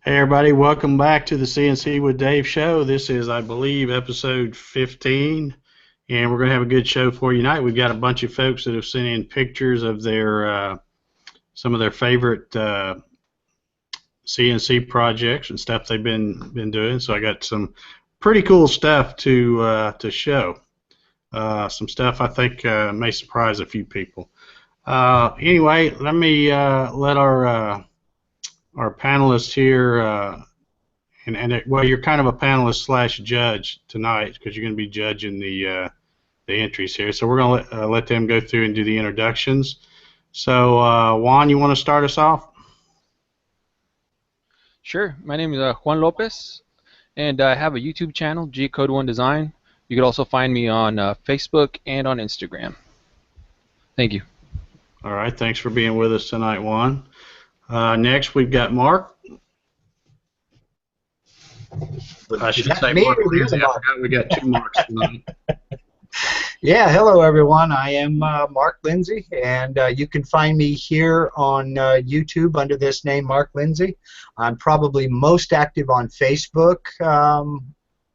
Hey everybody, welcome back to the CNC with Dave show. This is, I believe, episode 15, and we're going to have a good show for you tonight. We've got a bunch of folks that have sent in pictures of their some of their favorite CNC projects and stuff they've been doing. So I got some pretty cool stuff to show. Some stuff I think may surprise a few people. Anyway, let me let our panelists here, well, you're kind of a panelist slash judge tonight because you're going to be judging the entries here. So we're going to let them go through and do the introductions. So Juan, you want to start us off? Sure. My name is Juan Lopez, and I have a YouTube channel, G Code 1 Design. You can also find me on Facebook and on Instagram. Thank you. All right. Thanks for being with us tonight, Juan. Next, we've got Mark. I should say Mark Lindsay. I forgot we got two Marks tonight. Yeah, hello everyone. I am Mark Lindsay, and you can find me here on YouTube under this name, Mark Lindsay. I'm probably most active on Facebook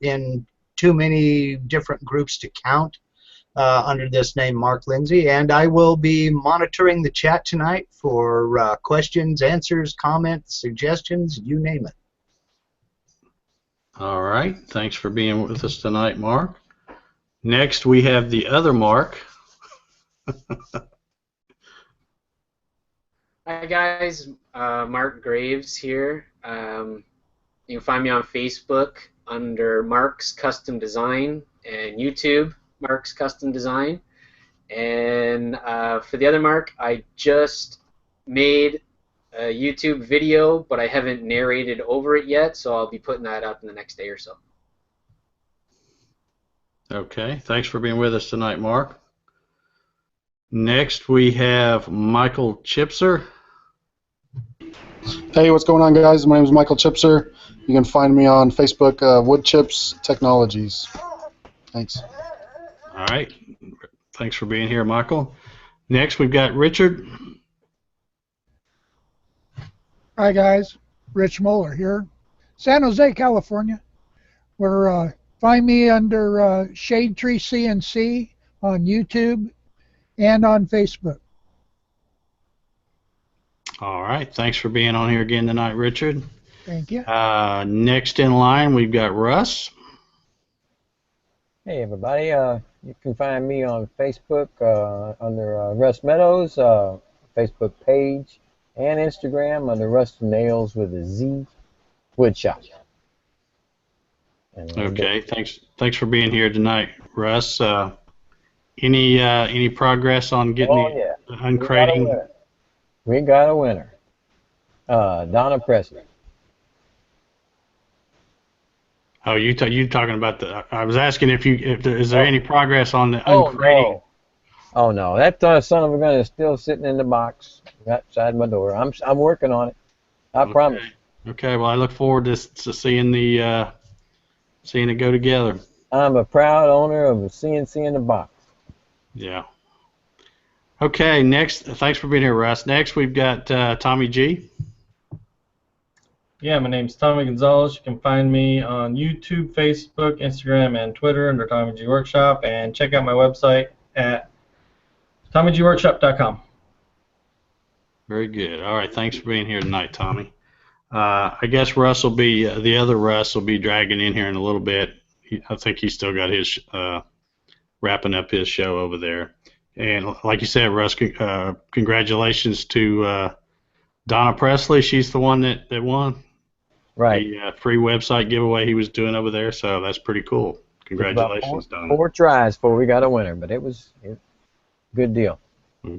in too many different groups to count under this name, Mark Lindsay, and I will be monitoring the chat tonight for questions, answers, comments, suggestions, you name it. All right. Thanks for being with us tonight, Mark. Next, we have the other Mark. Hi guys, Mark Graves here. You can find me on Facebook under Mark's Custom Design and YouTube, Mark's Custom Design. And for the other Mark, I just made a YouTube video, but I haven't narrated over it yet, so I'll be putting that up in the next day or so. Okay, thanks for being with us tonight, Mark. Next, we have Michael Chipser. Hey, what's going on, guys? My name is Michael Chipser. You can find me on Facebook, Wood Chips Technologies. Thanks. All right. Thanks for being here, Michael. Next, we've got Richard. Hi, guys. Rich Moeller here. San Jose, California. Find me under Shade Tree CNC on YouTube and on Facebook. All right. Thanks for being on here again tonight, Richard. Thank you. Next in line, we've got Russ. Hey, everybody. You can find me on Facebook under Russ Meadows, Facebook page, and Instagram under Russ Nails with a Z Woodshop. Okay, thanks for being here tonight, Russ. Any progress on getting uncrating? We got a winner. Donna Presley. Oh, you talking about the? I was asking is there any progress on the uncrating? Oh no, that son of a gun is still sitting in the box outside my door. I'm working on it. I promise. Okay, well I look forward to seeing seeing it go together. I'm a proud owner of a CNC in the box. Yeah. Okay, next, thanks for being here, Russ. Next, we've got Tommy G. Yeah, my name's Tommy Gonzalez. You can find me on YouTube, Facebook, Instagram, and Twitter under Tommy G Workshop, and check out my website at TommyGWorkshop.com. Very good. All right, thanks for being here tonight, Tommy. I guess Russ will be the other Russ will be dragging in here in a little bit. I think he's still got his wrapping up his show over there. And like you said, Russ, congratulations to Donna Presley. She's the one that won. Right. The free website giveaway he was doing over there. So that's pretty cool. Congratulations, Donna. 4 tries before we got a winner, but it was a good deal.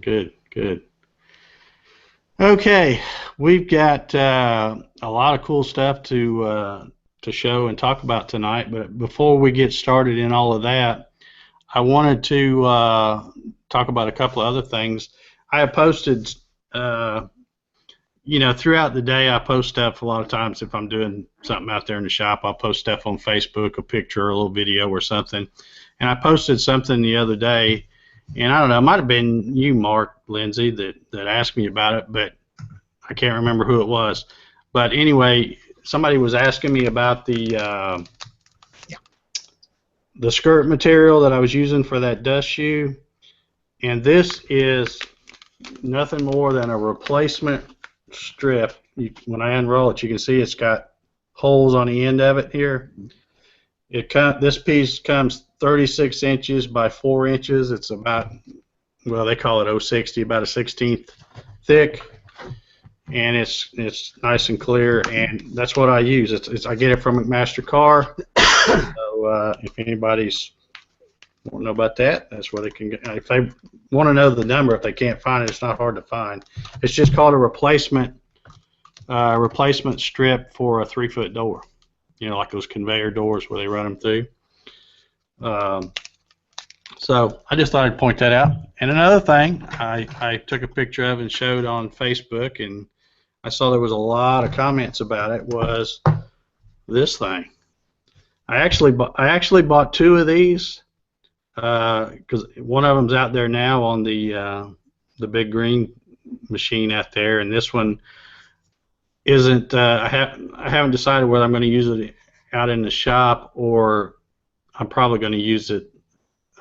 Good, good. Okay, we've got a lot of cool stuff to show and talk about tonight. But before we get started in all of that, I wanted to talk about a couple of other things. I have posted, throughout the day, I post stuff a lot of times. If I'm doing something out there in the shop, I'll post stuff on Facebook, a picture, or a little video or something. And I posted something the other day, and I don't know, it might have been you, Mark Lindsay, that asked me about it, but I can't remember who it was. But anyway, somebody was asking me about the skirt material that I was using for that dust shoe, and this is nothing more than a replacement strip. When I unroll it, you can see it's got holes on the end of it here. This piece comes 36 inches by 4 inches. It's about, well, they call it 060, about a 1/16 thick, and it's nice and clear, and that's what I use. I get it from McMaster Car. So if anybody's want to know about that, that's where they can get. If they want to know the number, if they can't find it, it's not hard to find. It's just called a replacement strip for a 3-foot door. You know, like those conveyor doors where they run them through. So I just thought I'd point that out. And another thing I took a picture of and showed on Facebook, and I saw there was a lot of comments about it, was this thing. I actually bought 2 of these because one of them's out there now on the big green machine out there, and this one isn't. I haven't decided whether I'm going to use it out in the shop or I'm probably going to use it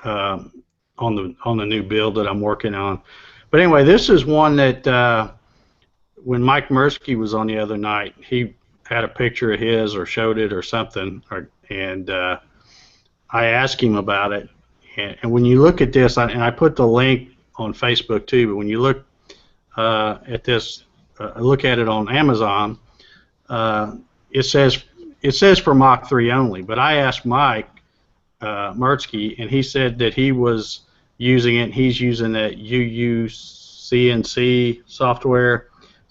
on the new build that I'm working on. But anyway, this is one that when Mike Mirsky was on the other night, he had a picture of his or showed it or something, and I asked him about it. And when you look at this, and I put the link on Facebook too, but when you look at this, look at it on Amazon, it says for Mach 3 only. But I asked Mike Mirsky, and he said that he was using it. He's using that CNC software,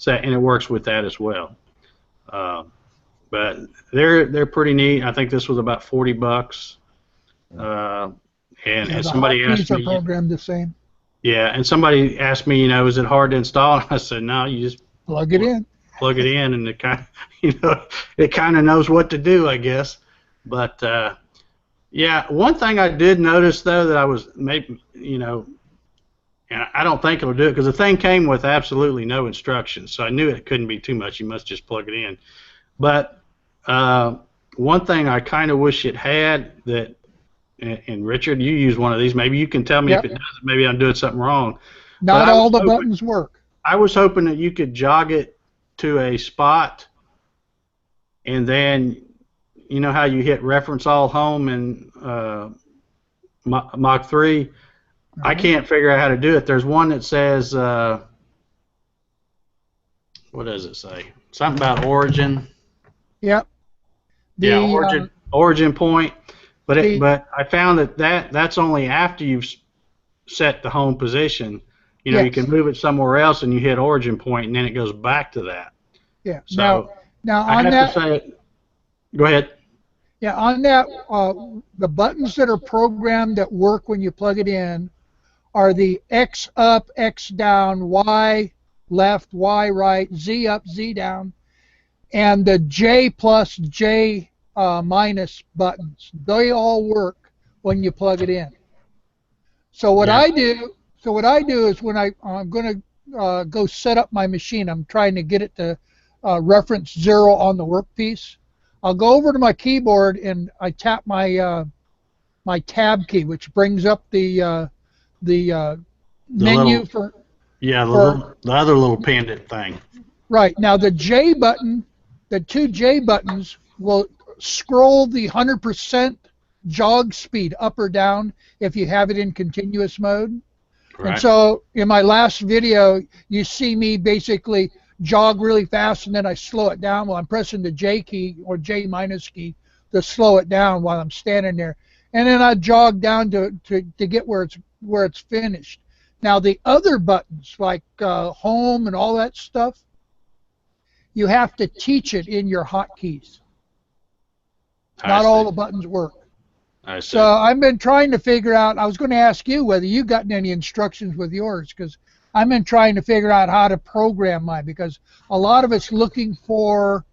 and it works with that as well. But they're pretty neat. I think this was about $40. And somebody asked me, programmed the same. Yeah, and somebody asked me, is it hard to install? And I said, no, you just plug it in. Plug it in, and it kind of knows what to do, I guess. But yeah, one thing I did notice though that I was maybe, and I don't think it'll do it because the thing came with absolutely no instructions, so I knew it couldn't be too much. You must just plug it in. But one thing I kind of wish it had that. And Richard, you use one of these. Maybe you can tell me if it doesn't. Maybe I'm doing something wrong. Not all the buttons work. I was hoping that you could jog it to a spot, and then you know how you hit reference all home in Mach 3. Mm-hmm. I can't figure out how to do it. There's one that says, what does it say? Something about origin. Yep. Origin point. But I found that's only after you've set the home position. Yes. You can move it somewhere else and you hit origin point, and then it goes back to that. Yeah. So now I on have that. To say, go ahead. Yeah, on that, the buttons that are programmed that work when you plug it in are the X up, X down, Y left, Y right, Z up, Z down, and the J plus, J minus buttons. They all work when you plug it in. So what I do is when I'm going to go set up my machine, I'm trying to get it to reference 0 on the workpiece. I'll go over to my keyboard and I tap my my tab key, which brings up the menu for the other little pendant thing. Right. Now the J button, the 2 J buttons will scroll the 100% jog speed up or down if you have it in continuous mode. Right. And so in my last video, you see me basically jog really fast and then I slow it down while I'm pressing the J key or J minus key to slow it down while I'm standing there. And then I jog down to get where it's finished. Now the other buttons like home and all that stuff, you have to teach it in your hotkeys. Not all the buttons work. I see. So I've been trying to figure out, I was going to ask you whether you gotten any instructions with yours, because I've been trying to figure out how to program mine, because a lot of it's looking for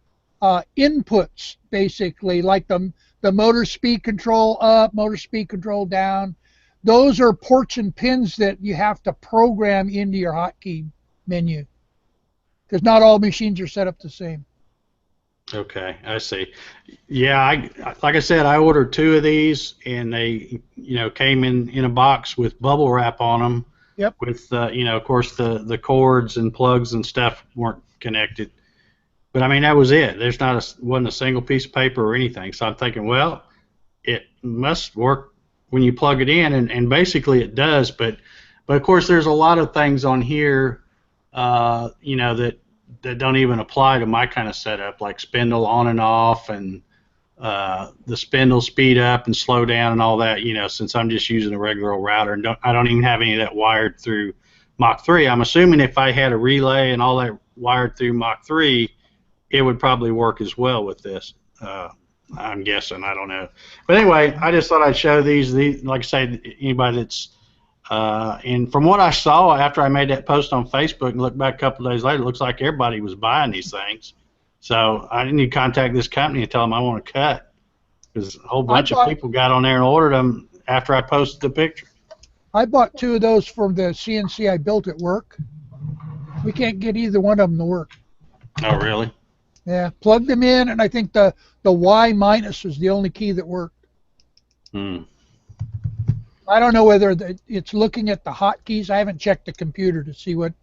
inputs, basically, like the motor speed control up, motor speed control down. Those are ports and pins that you have to program into your hotkey menu, because not all machines are set up the same. Okay, I see. Yeah, like I said, I ordered 2 of these, and they, came in a box with bubble wrap on them. Yep. With, of course, the cords and plugs and stuff weren't connected. But I mean, that was it. Wasn't a single piece of paper or anything. So I'm thinking, well, it must work when you plug it in, and basically it does. But of course, there's a lot of things on here, that don't even apply to my kind of setup, like spindle on and off, and the spindle speed up and slow down and all that. Since I'm just using a regular old router, and I don't even have any of that wired through Mach 3. I'm assuming if I had a relay and all that wired through Mach 3, it would probably work as well with this. I'm guessing. I don't know. But anyway, I just thought I'd show these. Like I say, anybody that's and from what I saw after I made that post on Facebook and looked back a couple of days later, it looks like everybody was buying these things. So I need to contact this company and tell them I want to cut, because a whole bunch of people got on there and ordered them after I posted the picture. I bought 2 of those from the CNC I built at work. We can't get either one of them to work. Oh, really? Yeah, plugged them in, and I think the Y minus was the only key that worked. Hmm. I don't know whether it's looking at the hotkeys. I haven't checked the computer to see what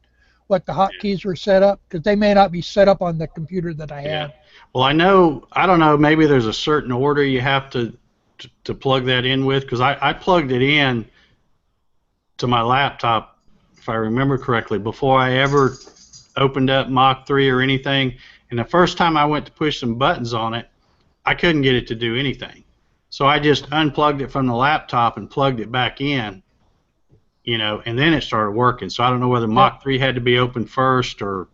the hotkeys were set up, because they may not be set up on the computer that I have. Well, I don't know, maybe there's a certain order you have to plug that in with, because I plugged it in to my laptop, if I remember correctly, before I ever opened up Mach 3 or anything. And the first time I went to push some buttons on it, I couldn't get it to do anything. So I just unplugged it from the laptop and plugged it back in, and then it started working. So I don't know whether Mach 3 had to be open first or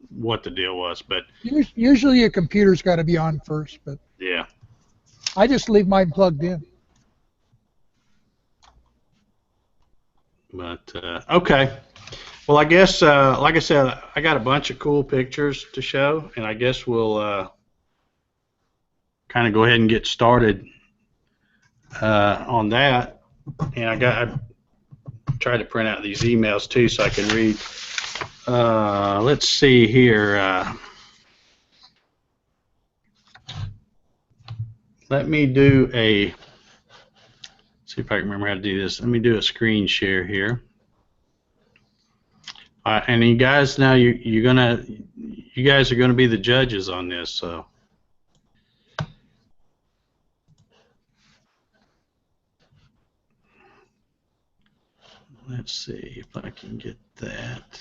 what the deal was. But usually a computer's got to be on first, but yeah, I just leave mine plugged in. But okay. Well, I guess, like I said, I got a bunch of cool pictures to show, and I guess we'll kind of go ahead and get started on that. And I tried to print out these emails too so I can read. Let's see here. Let me see if I can remember how to do this. Let me do a screen share here. And you guys, now you guys are gonna be the judges on this. So let's see if I can get that.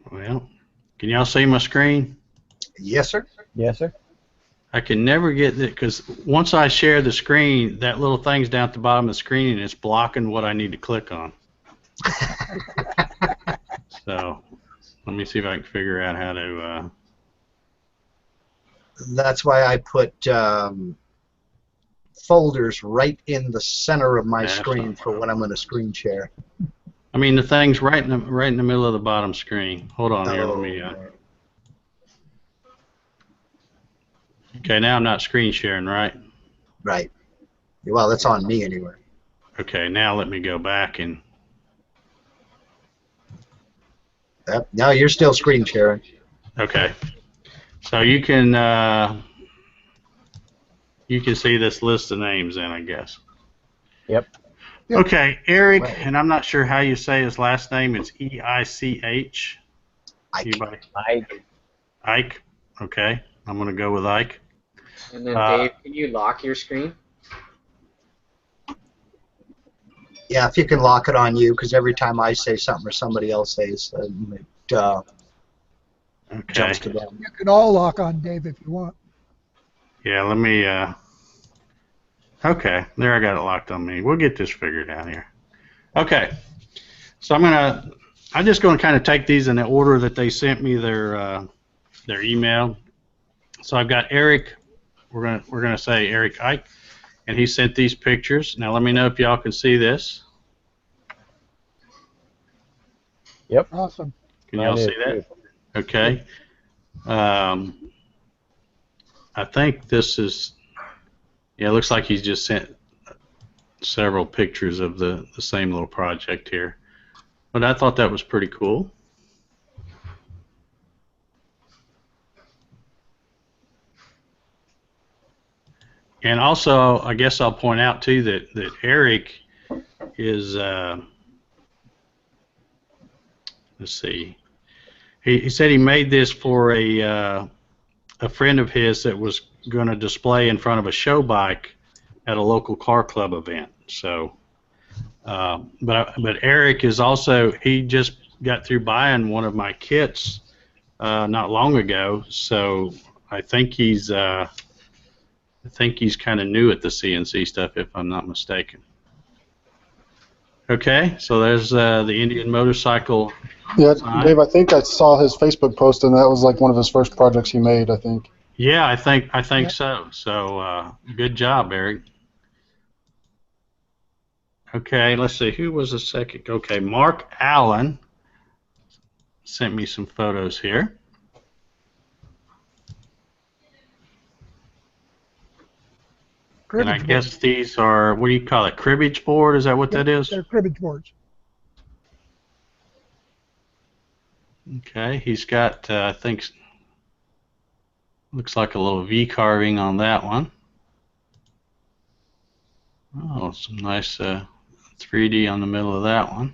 Well, can y'all see my screen? Yes, sir. Yes, sir. I can never get it, because once I share the screen, that little thing's down at the bottom of the screen and it's blocking what I need to click on. So let me see if I can figure out how to. That's why I put folders right in the center of my screen for when I'm going to screen share. I mean, the thing's right in the middle of the bottom screen. Hold on here, let me. Okay, now I'm not screen sharing, right? Right. Well, that's on me anyway. Okay, now let me go back and. Yep. Now you're still screen sharing. Okay. So you can see this list of names then, I guess. Yep. Okay, Eric, and I'm not sure how you say his last name. It's E-I-C-H. Anybody? Ike. Ike. Okay, I'm gonna go with Ike. And then Dave, can you lock your screen? Yeah, if you can lock it on you, because every time I say something or somebody else says, it jumps to them. You can all lock on Dave if you want. Yeah, let me. Okay, there, I got it locked on me. We'll get this figured out here. Okay, so I'm just gonna kind of take these in the order that they sent me their email. So I've got Eric. We're gonna say Eric Ike, and he sent these pictures. Now let me know if y'all can see this. Yep. Awesome. Can y'all see that? Okay. I think this is, yeah, it looks like he's just sent several pictures of the same little project here. But I thought that was pretty cool. And also, I guess I'll point out too that Eric is, let's see, he said he made this for a friend of his that was going to display in front of a show bike at a local car club event. So, but Eric is also, he just got through buying one of my kits not long ago. So I think he's kind of new at the CNC stuff, if I'm not mistaken. Okay, so there's the Indian motorcycle. Yeah, sign. Dave, I think I saw his Facebook post, and that was like one of his first projects he made, I think. Yeah, I think so. So good job, Eric. Okay, let's see. Who was the second? Okay, Mark Allen sent me some photos here. And I guess these are, what do you call it, cribbage board? Is that what that is? They're cribbage boards. Okay, he's got, I think, looks like a little V carving on that one. Oh, some nice 3D on the middle of that one.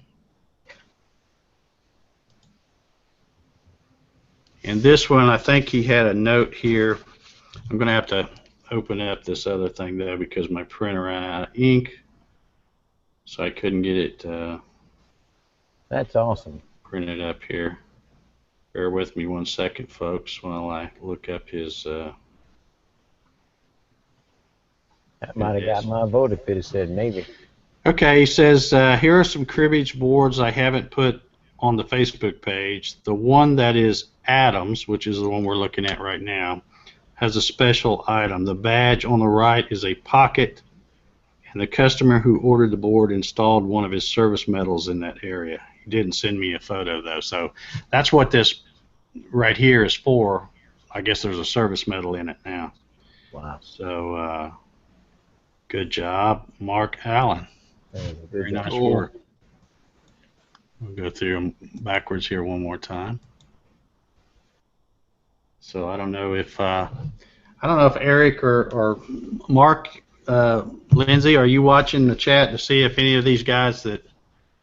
And this one, I think he had a note here. I'm going to have to open up this other thing though because my printer ran out of ink, so I couldn't get it That's awesome. printed up here. Bear with me one second, folks, while I look up his. That might have got my vote if it had said maybe. Okay, he says, here are some cribbage boards I haven't put on the Facebook page. The one that is Adams, which is the one we're looking at right now, has a special item. The badge on the right is a pocket, and the customer who ordered the board installed one of his service medals in that area. He didn't send me a photo, though, so that's what this right here is for. I guess there's a service medal in it now. Wow. So, good job, Mark Allen. Very nice work. We'll go through them backwards here one more time. So I don't know if Eric or Mark, Lindsay, are you watching the chat to see if any of these guys that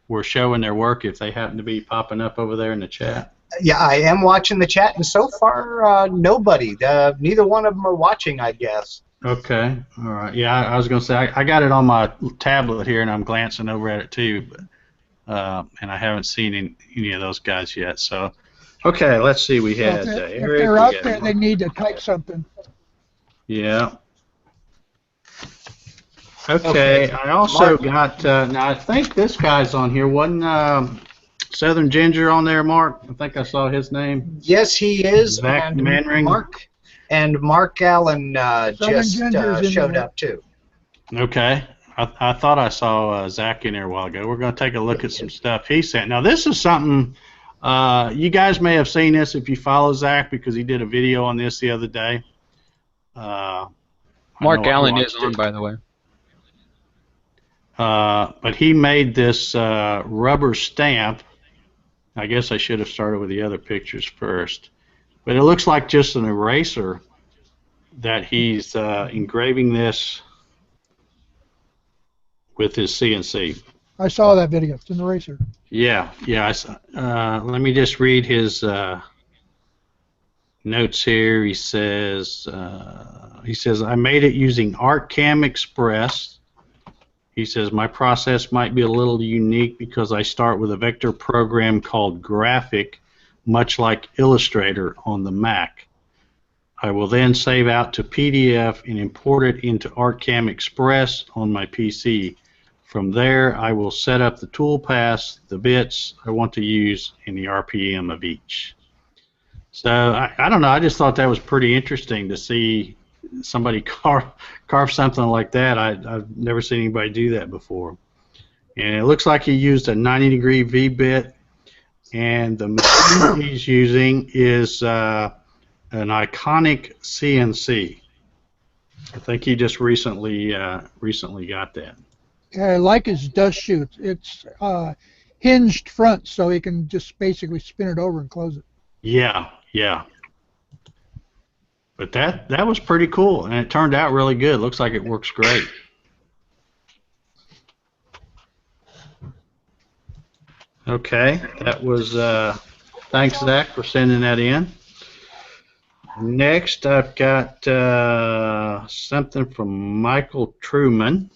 were showing their work, if they happen to be popping up over there in the chat? Yeah, I am watching the chat, and so far, nobody. Neither one of them are watching, I guess. Okay, all right. Yeah, I was going to say, I got it on my tablet here, and I'm glancing over at it too, but, and I haven't seen any of those guys yet. So, okay, let's see. We had If Eric. they're out there, they need to type something. Yeah. Okay, I also got, now I think this guy's on here. Wasn't Southern Ginger on there, Mark? I think I saw his name. Yes, he is. Zach and Manring. Mark Allen just showed up too. Okay. I thought I saw Zach in there a while ago. We're going to take a look at some stuff he sent. Now, this is something, you guys may have seen this if you follow Zach because he did a video on this the other day. Mark Allen is on, by the way. But he made this rubber stamp. I guess I should have started with the other pictures first. But it looks like just an eraser that he's engraving this with his CNC. I saw that video. It's an eraser. Yeah. Let me just read his notes here. He says, I made it using ArtCam Express. He says, my process might be a little unique because I start with a vector program called Graphic, much like Illustrator on the Mac. I will then save out to PDF and import it into ArtCam Express on my PC. From there, I will set up the toolpaths, the bits I want to use, and the RPM of each. So, I don't know, I just thought that was pretty interesting to see somebody carve something like that. I've never seen anybody do that before. And it looks like he used a 90-degree V-bit, and the machine he's using is an Iconic CNC. I think he just recently got that. Yeah, I like his dust chute. It's hinged front, so he can just basically spin it over and close it. Yeah, yeah. But that was pretty cool, and it turned out really good. Looks like it works great. Okay, that was thanks, Zach, for sending that in. Next, I've got something from Michael Truman.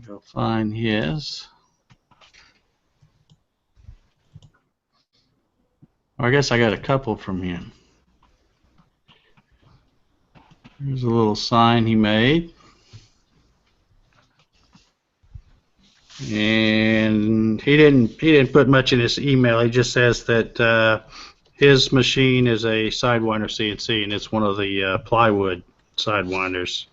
Go find his. Or I guess I got a couple from him. Here's a little sign he made. And he didn't put much in his email. He just says that his machine is a Sidewinder CNC, and it's one of the plywood Sidewinders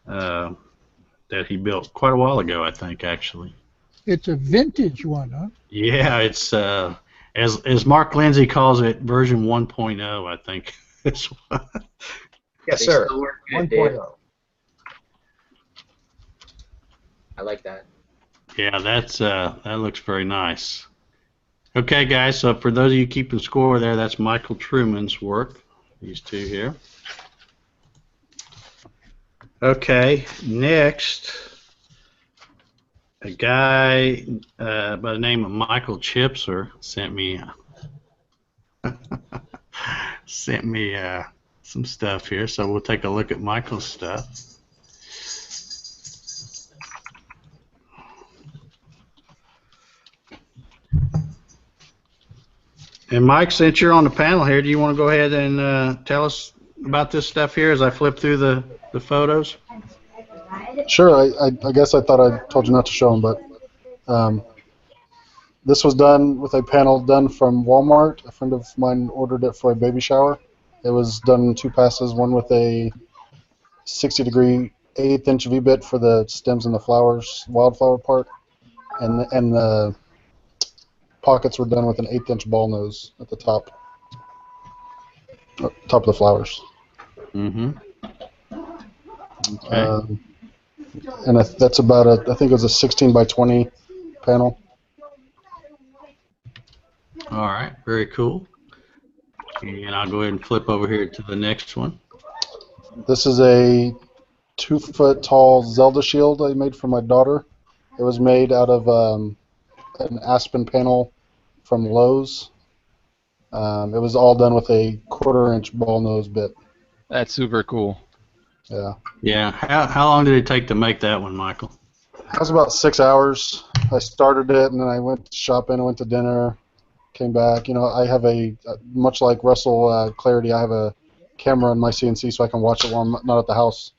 that he built quite a while ago, I think, actually. It's a vintage one, huh? Yeah, it's as Mark Lindsay calls it, version 1.0, I think. Yes, They sir. still work good, Dave. 1.0. I like that. Yeah, that looks very nice. Okay, guys, so for those of you keeping score there, that's Michael Truman's work, these two here. Okay, next, a guy by the name of Michael Chipser sent me some stuff here, so we'll take a look at Michael's stuff. And Mike, since you're on the panel here, do you want to go ahead and tell us about this stuff here as I flip through the photos? Sure. I guess I thought I told you not to show them, but this was done with a panel done from Walmart. A friend of mine ordered it for a baby shower. It was done in 2 passes, one with a 60-degree 1/8" V-bit for the stems and the flowers, wildflower part, and the pockets were done with an 1/8" ball nose at the top of the flowers. Mm-hmm. Okay. And that's about I think it was a 16 by 20 panel. All right, very cool. And I'll go ahead and flip over here to the next one. This is a 2-foot tall Zelda shield I made for my daughter. It was made out of an aspen panel from Lowe's. It was all done with a 1/4" ball nose bit. That's super cool. Yeah. Yeah. How long did it take to make that one, Michael? That was about 6 hours. I started it, and then I went shopping, I went to dinner, came back. You know, I have much like Russell Clarity, I have a camera on my CNC so I can watch it while I'm not at the house.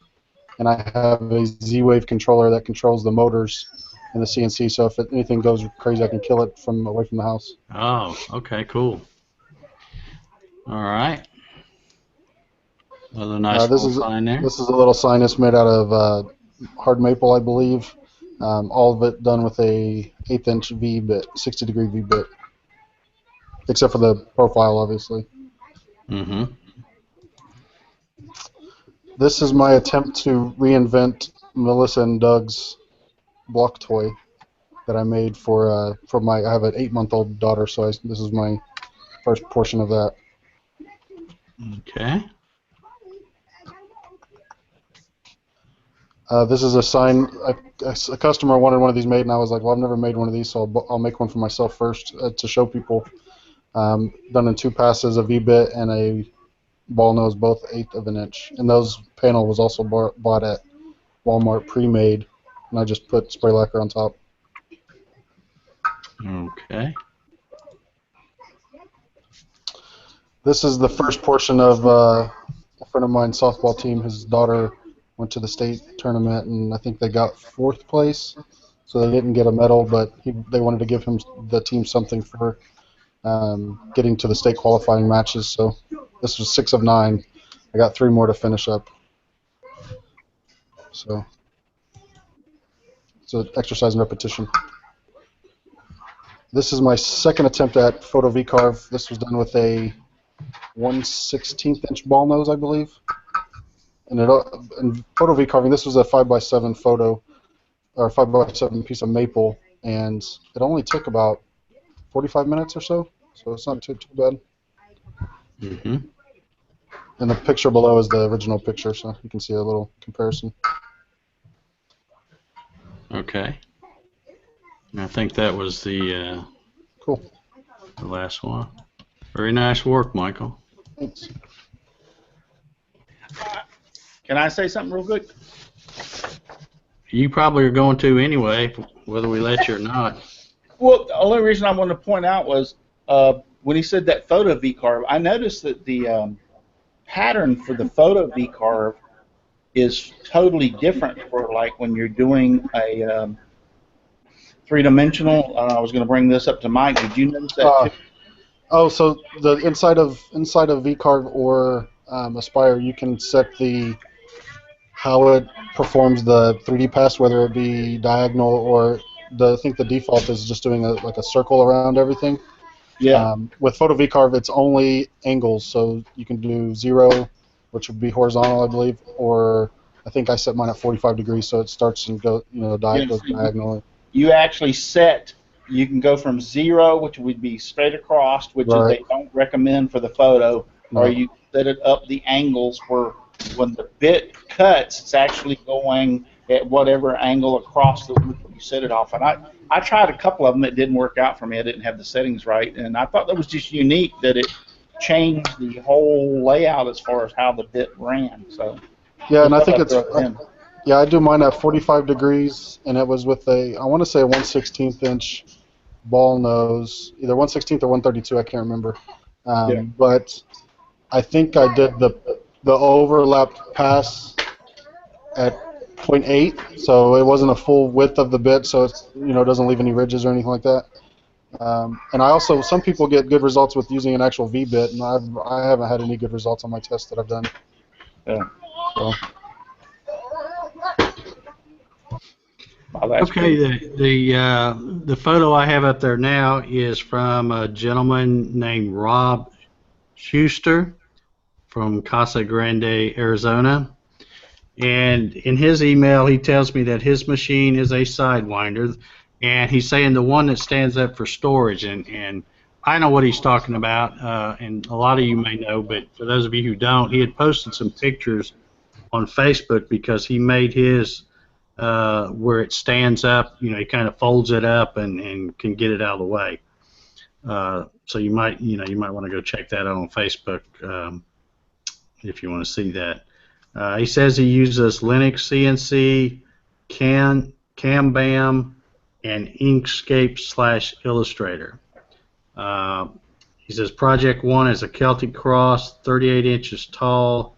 And I have a Z-Wave controller that controls the motors in the CNC, so if anything goes crazy, I can kill it from away from the house. Oh, okay, cool. All right. Another nice little sign there. This is a little sign that's made out of hard maple, I believe. All of it done with a 1/8" V-bit, 60-degree V-bit, except for the profile, obviously. Mm-hmm. This is my attempt to reinvent Melissa and Doug's block toy that I made for my. I have an 8-month-old daughter, so this is my first portion of that. Okay. This is a sign. A customer wanted one of these made, and I was like, well, I've never made one of these, so I'll make one for myself first to show people. Done in 2 passes, a V-bit and a ball nose, both 1/8 inch. And those panel was also bought at Walmart pre-made, and I just put spray lacquer on top. Okay. This is the first portion of a friend of mine's softball team. His daughter went to the state tournament, and I think they got 4th place, so they didn't get a medal, but they wanted to give the team something for getting to the state qualifying matches. So this was 6 of 9. I got 3 more to finish up. So it's an exercise in repetition. This is my second attempt at photo V-carve. This was done with a 1/16" ball nose, I believe. And in photo V carving, this was a 5x7 photo, or 5x7 piece of maple, and it only took about 45 minutes or so. So it's not too bad. Mm-hmm. And the picture below is the original picture, so you can see a little comparison. Okay. And I think that was the Cool. the last one. Very nice work, Michael. Thanks. Can I say something real quick? You probably are going to anyway, whether we let you or not. Well, the only reason I wanted to point out was when he said that photo V-carve, I noticed that the pattern for the photo V-carve is totally different for like when you're doing a three-dimensional. I was going to bring this up to Mike. Did you notice that too? Oh, so the inside of V-carve or Aspire, you can set how it performs the 3D pass, whether it be diagonal or I think the default is just doing like a circle around everything. Yeah. With Photo V-carve, it's only angles, so you can do 0, which would be horizontal, I believe, or I think I set mine at 45 degrees, so it starts and goes diagonally. You actually you can go from 0, which would be straight across, which is they don't recommend for the photo, or you set it up the angles where when the bit cuts, it's actually going at whatever angle across the wood you set it off. And I tried a couple of them. It didn't work out for me. I didn't have the settings right, and I thought that was just unique that it changed the whole layout as far as how the bit ran. So yeah, and I think I do mine at 45 degrees, and it was with I want to say a 1/16 inch ball nose, either 1/16 or 132, I can't remember. But I think I did the overlapped pass at 0.8, so it wasn't a full width of the bit, so it doesn't leave any ridges or anything like that. And I also, some people get good results with using an actual V bit, and I haven't had any good results on my tests that I've done. Yeah. So. Okay, the photo I have up there now is from a gentleman named Rob Schuster from Casa Grande, Arizona. And in his email, he tells me that his machine is a Sidewinder, and he's saying the one that stands up for storage. And I know what he's talking about, and a lot of you may know, but for those of you who don't, he had posted some pictures on Facebook because he made his where it stands up. He kind of folds it up and can get it out of the way. So you might want to go check that out on Facebook if you want to see that. He says he uses Linux CNC, CamBam, and Inkscape/Illustrator. He says Project 1 is a Celtic cross, 38 inches tall,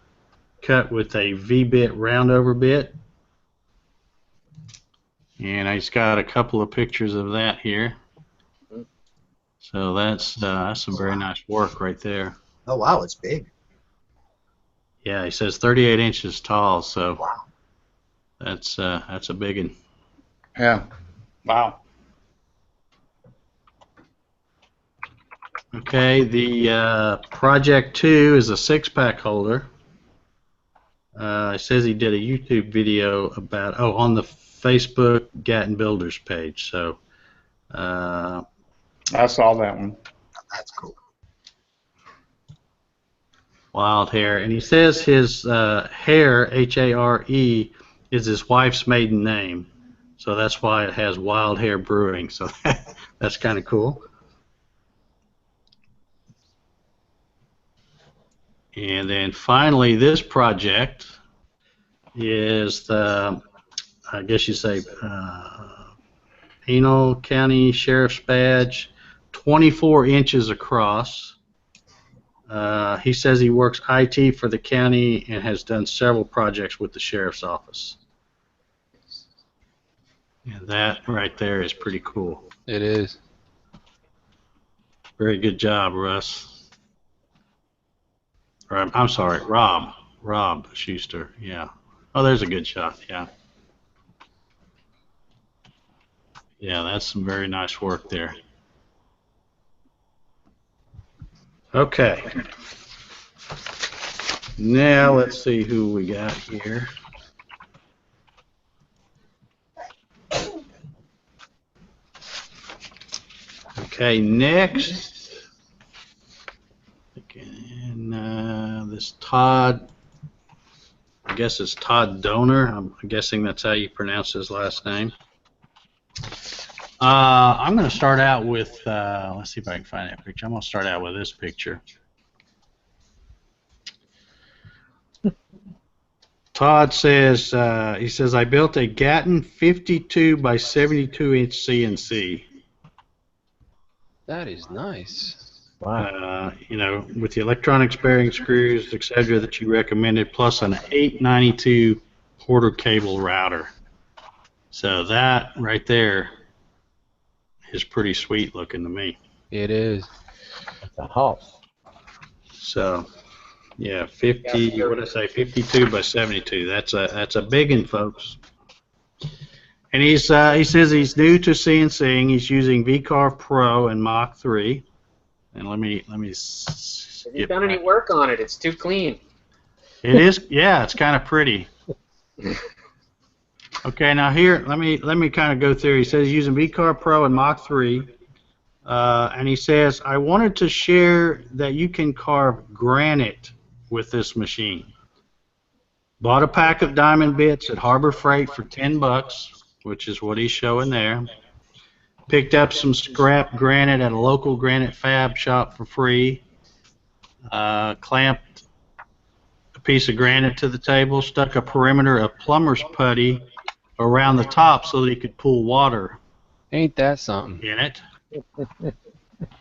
cut with a V-bit roundover bit. And he's got a couple of pictures of that here. So that's some very nice work right there. Oh wow, it's big. Yeah, he says 38 inches tall, so wow. That's a big one. Yeah. Wow. Okay, the Project 2 is a 6-pack holder. It says he did a YouTube video about on the Facebook Gatton Builders page. So I saw that one. That's cool. Wild Hair, and he says his Hare, H-A-R-E, is his wife's maiden name, so that's why it has Wild Hair Brewing. So that's kind of cool. And then finally, this project is the, I guess you say, Pinal County Sheriff's Badge, 24 inches across. He says he works IT for the county and has done several projects with the sheriff's office. And that right there is pretty cool. It is. Very good job, Russ. Or, I'm sorry, Rob Schuster. Yeah. Oh, there's a good shot. Yeah. Yeah, that's some very nice work there. Okay. Now let's see who we got here. Okay, next. And this Todd, I guess it's Todd Donor. I'm guessing that's how you pronounce his last name. I'm going to start out with, let's see if I can find that picture. I'm going to start out with this picture. Todd says, he says, I built a Gatton 52 by 72 inch CNC. That is nice. Wow. You know, with the electronics bearing screws, etc., that you recommended, plus an 892 quarter cable router. So that right there is pretty sweet looking to me. It is. It's a house. So, yeah, 50. What did I say? 52 by 72. That's a big one, folks. And he says he's new to CNCing. He's using VCarve Pro and Mach 3. And let me. Have you done any work on it? It's too clean. It is. Yeah, it's kind of pretty. Okay, now here, let me kind of go through. He says he's using VCarve Pro and Mach 3. And he says, I wanted to share that you can carve granite with this machine. Bought a pack of diamond bits at Harbor Freight for $10, which is what he's showing there. Picked up some scrap granite at a local granite fab shop for free. Clamped a piece of granite to the table, stuck a perimeter of plumber's putty around the top so that he could pool water Ain't that something? in it.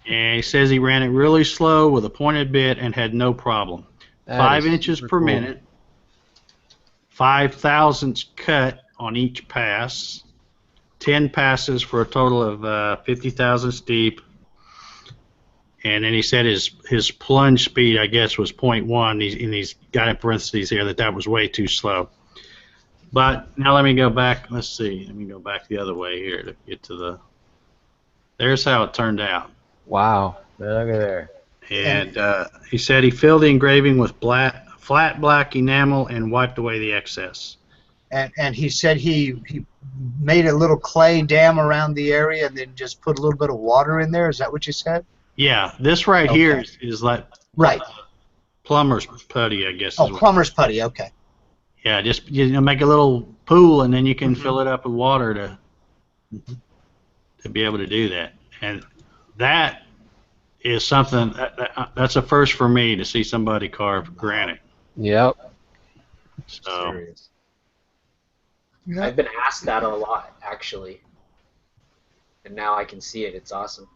And he says he ran it really slow with a pointed bit and had no problem. That 5 is inches super per cool. minute, 5 thousandths cut on each pass, 10 passes for a total of 50 thousandths deep. And then he said his plunge speed, I guess, was 0.1, and he's got in parentheses here that was way too slow. But now let me go back. Let's see. Let me go back the other way here to get to the. There's how it turned out. Wow. Look at there. And he said he filled the engraving with flat black enamel and wiped away the excess. And he said he made a little clay dam around the area and then just put a little bit of water in there. Is that what you said? Yeah, this right here is like Right. plumber's putty, I guess. Oh, plumber's putty. Okay. Yeah, just make a little pool and then you can fill it up with water to be able to do that. And that is something that's a first for me to see somebody carve granite. Yep. So Yeah. I've been asked that a lot, actually. And now I can see it. It's awesome.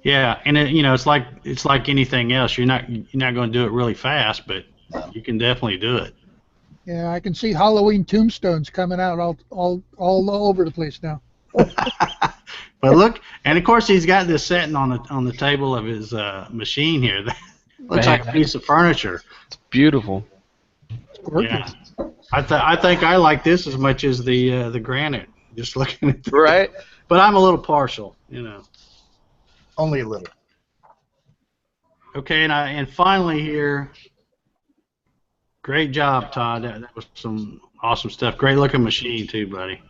yeah, and it's like anything else. You're not going to do it really fast, but you can definitely do it. Yeah, I can see Halloween tombstones coming out all over the place now. But look, and of course he's got this setting on the table of his machine here. That looks like a piece of furniture. It's beautiful. It's gorgeous. Yeah, I think I like this as much as the granite. Just looking at the, Right? But I'm a little partial, Only a little. Okay, and finally here, great job, Todd. That was some awesome stuff. Great looking machine too, buddy.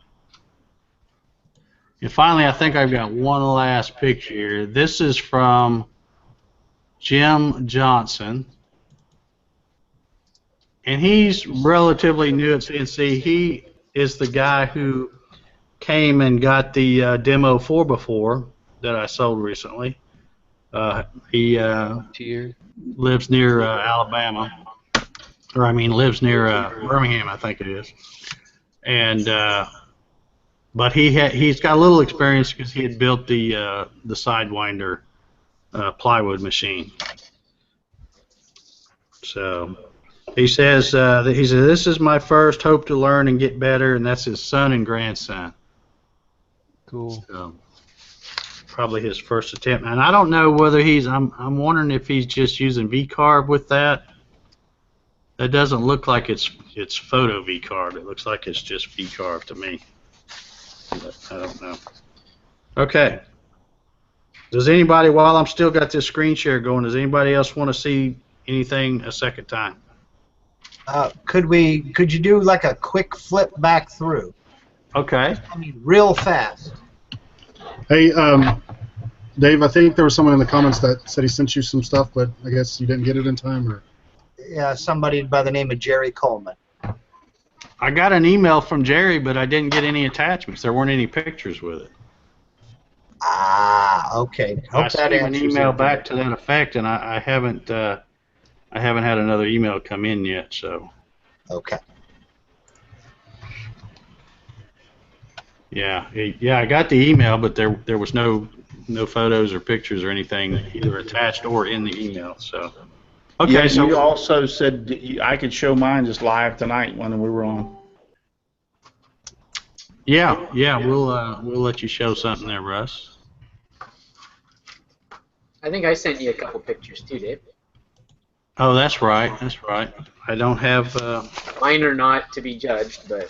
And finally, I think I've got one last picture here. This is from Jim Johnson. And he's relatively new at CNC. He is the guy who came and got the demo 4x4 that I sold recently. He lives near Alabama. Lives near Birmingham, I think it is. And but he's got a little experience because he had built the Sidewinder plywood machine. So he says this is my first, hope to learn and get better, and that's his son and grandson. Cool. So probably his first attempt, and I don't know whether I'm wondering if he's just using VCarve with that. That doesn't look like it's photo VCarve. It looks like it's just VCarve to me. But I don't know. Okay. Does anybody, while I'm still got this screen share going, does anybody else want to see anything a second time. Could you do like a quick flip back through? Okay. I mean, real fast. Hey, Dave, I think there was someone in the comments that said he sent you some stuff, but I guess you didn't get it in time, or? Yeah, somebody by the name of Jerry Coleman. I got an email from Jerry, but I didn't get any attachments. There weren't any pictures with it. Ah, okay. I Hope that sent him an answers email it. back to that effect, and I haven't had another email come in yet. So. Okay. Yeah, I got the email, but there was no photos or pictures or anything either attached or in the email. So. Okay, Yeah, so you also said that I could show mine just live tonight when we were on. yeah, we'll let you show something there, Russ. I think I sent you a couple pictures too, Dave. Oh, that's right. I don't have. Mine are not to be judged, but.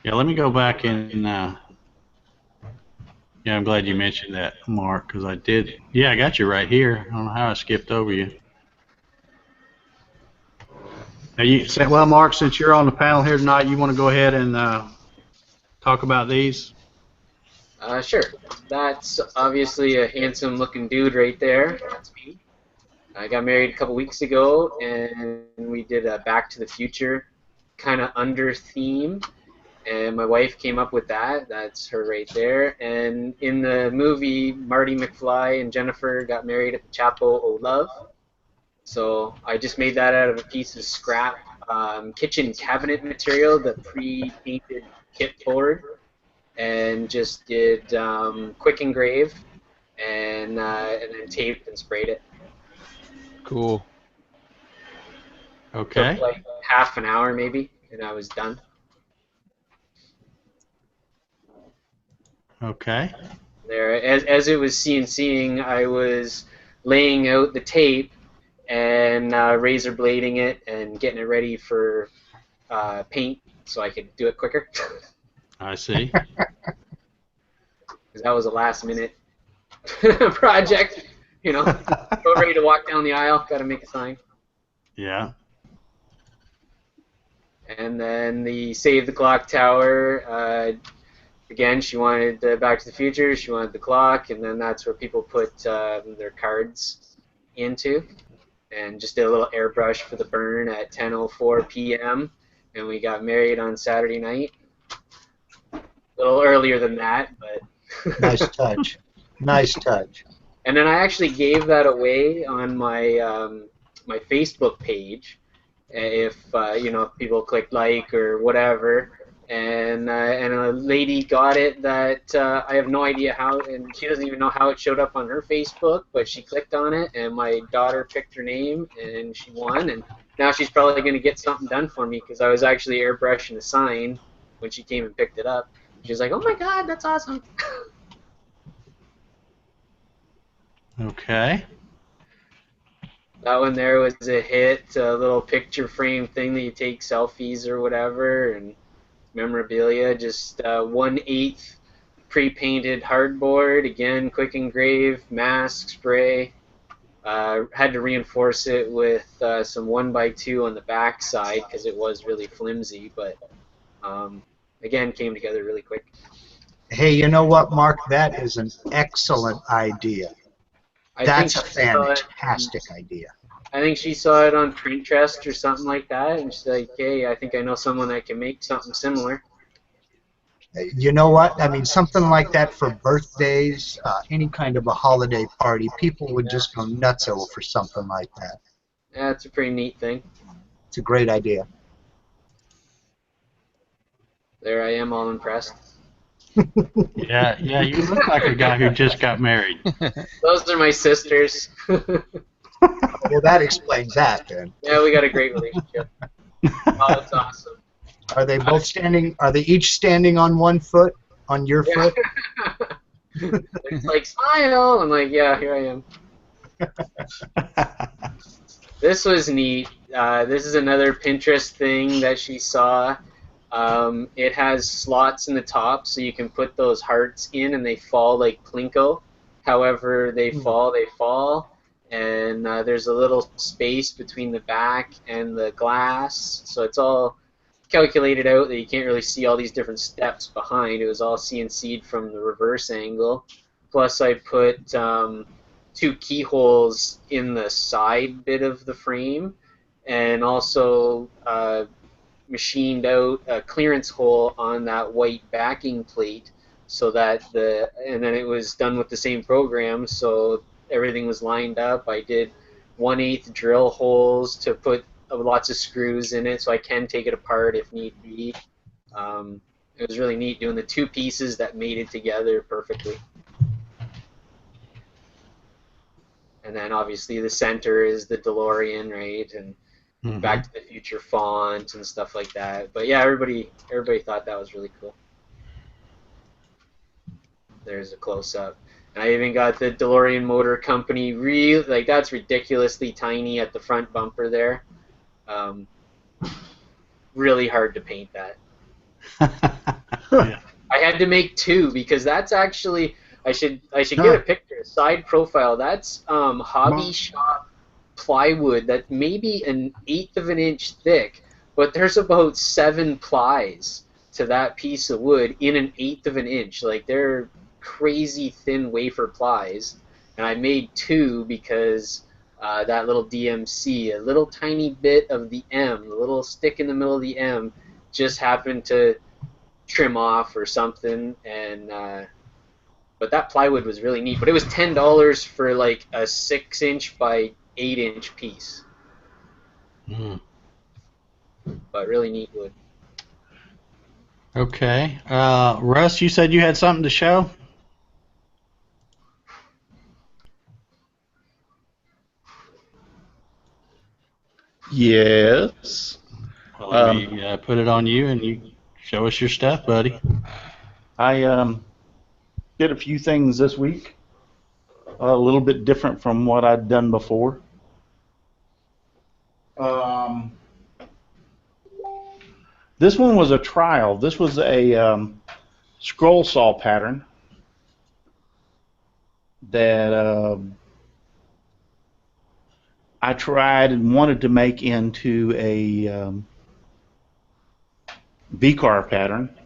Yeah, let me go back in. Yeah, I'm glad you mentioned that, Mark, because I did. Yeah, I got you right here. I don't know how I skipped over you. Now you said, well, Mark, since you're on the panel here tonight, you want to go ahead and talk about these? Sure. That's obviously a handsome-looking dude right there. That's me. I got married a couple weeks ago, and we did a Back to the Future kind of under theme. And my wife came up with that. That's her right there. And in the movie, Marty McFly and Jennifer got married at the Chapel o' Love. So I just made that out of a piece of scrap kitchen cabinet material, the pre-painted kit board, and just did quick engrave and then taped and sprayed it. Cool. Okay. Took like half an hour maybe, and I was done. Okay. There, as it was CNCing, I was laying out the tape and razor blading it and getting it ready for paint so I could do it quicker. I see. Because that was a last minute project, you know. Go ready to walk down the aisle, got to make a sign. Yeah. And then the Save the Clock Tower. Again, she wanted Back to the Future, she wanted the clock, and then that's where people put their cards into. And just did a little airbrush for the burn at 10:04 p.m. And we got married on Saturday night. A little earlier than that, but... Nice touch. Nice touch. And then I actually gave that away on my my Facebook page. If people click like or whatever. And a lady got it that I have no idea how, and she doesn't even know how it showed up on her Facebook, but she clicked on it, and my daughter picked her name, and she won, and now she's probably going to get something done for me because I was actually airbrushing a sign when she came and picked it up. She was like, "Oh my God, that's awesome!" Okay. That one there was a hit, a little picture frame thing that you take selfies or whatever, and memorabilia, just 1/8 pre-painted hardboard, again quick engrave, mask, spray. Had to reinforce it with some 1x2 on the back side because it was really flimsy, but again came together really quick. Hey, you know what, Mark? That is an excellent idea. That's a fantastic idea. I think she saw it on Pinterest or something like that, and she's like, "Hey, I think I know someone that can make something similar." You know what? I mean, something like that for birthdays, any kind of a holiday party, people would just go nutso for something like that. Yeah, it's a pretty neat thing. It's a great idea. There I am, all impressed. Yeah, you look like a guy who just got married. Those are my sisters. Well, that explains that then. Yeah, we got a great relationship. Oh, that's awesome. Are they both standing? Are they each standing on one foot? On your foot? It's like, smile! I'm like, yeah, here I am. This was neat. This is another Pinterest thing that she saw. It has slots in the top so you can put those hearts in and they fall like Plinko. However they fall, and there's a little space between the back and the glass, so it's all calculated out that you can't really see all these different steps behind. It was all CNC'd from the reverse angle. Plus I put 2 keyholes in the side bit of the frame, and also machined out a clearance hole on that white backing plate, so that and then it was done with the same program, so everything was lined up. I did 1/8 drill holes to put lots of screws in it, so I can take it apart if need be. It was really neat doing the 2 pieces that made it together perfectly. And then obviously the center is the DeLorean, right? And Back to the Future font and stuff like that. But yeah, everybody thought that was really cool. There's a close-up. And I even got the DeLorean Motor Company, that's ridiculously tiny at the front bumper there. Really hard to paint that. Yeah. I had to make 2 because that's actually, I should get a picture, a side profile. That's hobby shop plywood that maybe 1/8 of an inch thick, but there's about 7 plies to that piece of wood in 1/8 of an inch. Like, they're crazy thin wafer plies, and I made 2 because that little DMC, a little tiny bit of the M, the little stick in the middle of the M, just happened to trim off or something, and but that plywood was really neat. But it was $10 for like a 6-inch by 8-inch piece. But really neat wood. Okay. Russ, you said you had something to show? Yes. Well, let me put it on you, and you show us your stuff, buddy. I did a few things this week, a little bit different from what I'd done before. This one was a trial. This was a scroll saw pattern that I tried and wanted to make into a V-carve pattern,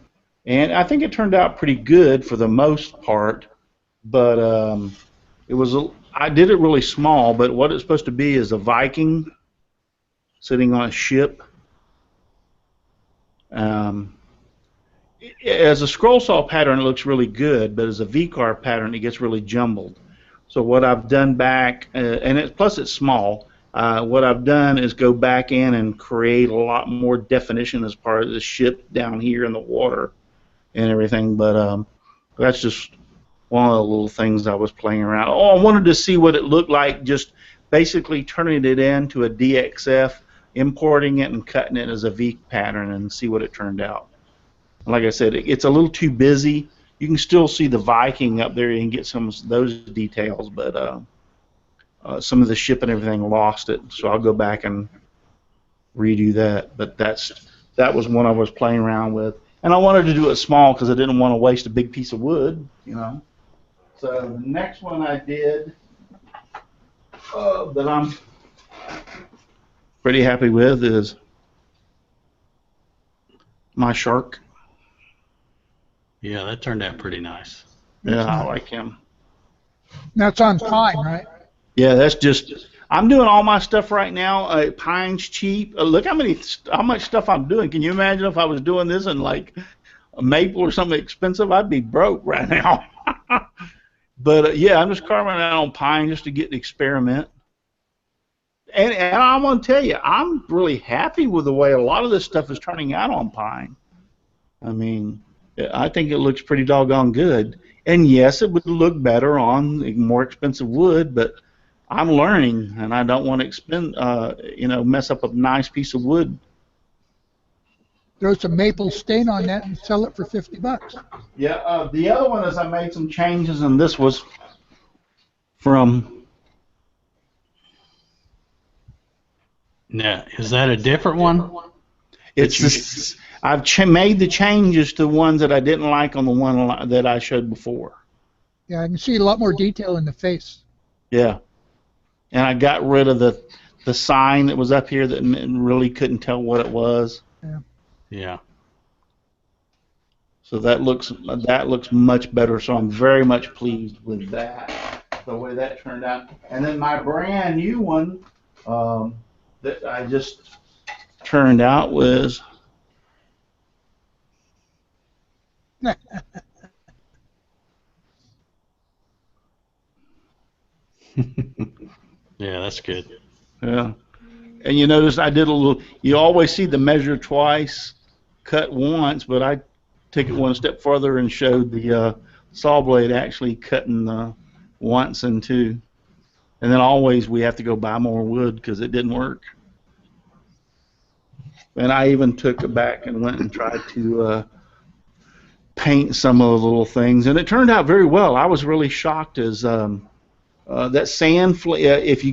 and I think it turned out pretty good for the most part. But I did it really small. But what it's supposed to be is a Viking sitting on a ship. As a scroll saw pattern, it looks really good, but as a V-carve pattern, it gets really jumbled. So what I've done back, plus it's small, what I've done is go back in and create a lot more definition as part of the ship down here in the water and everything. But that's just one of the little things I was playing around. Oh, I wanted to see what it looked like, just basically turning it into a DXF, importing it and cutting it as a V pattern and see what it turned out. Like I said, it's a little too busy. You can still see the Viking up there and get some of those details, but some of the ship and everything lost it, so I'll go back and redo that. But that was one I was playing around with, and I wanted to do it small because I didn't want to waste a big piece of wood, you know. So the next one I did that I'm pretty happy with is my shark. Yeah, that turned out pretty nice. Yeah, I like him. That's on pine, right? Yeah, that's just. I'm doing all my stuff right now. Pine's cheap. Look how much stuff I'm doing. Can you imagine if I was doing this in like a maple or something expensive? I'd be broke right now. But yeah, I'm just carving it out on pine just to get the experiment. And I want to tell you, I'm really happy with the way a lot of this stuff is turning out on pine. I mean, I think it looks pretty doggone good. And yes, it would look better on more expensive wood, but I'm learning, and I don't want to mess up a nice piece of wood. Throw some maple stain on that and sell it for $50. Yeah, the other one is I made some changes, and this was from. Now, is that a different one? I've made the changes to ones that I didn't like on the one that I showed before. Yeah, I can see a lot more detail in the face. Yeah. And I got rid of the sign that was up here that really couldn't tell what it was. Yeah. Yeah. So that looks much better. So I'm very much pleased with that, the way that turned out. And then my brand new one that I just turned out was. Yeah, that's good. Yeah. And you notice I did a little. You always see the measure twice, cut once, but I took it one step further and showed the saw blade actually cutting once and two. And then always we have to go buy more wood because it didn't work. And I even took it back and went and tried to paint some of the little things, and it turned out very well. I was really shocked as that sand. If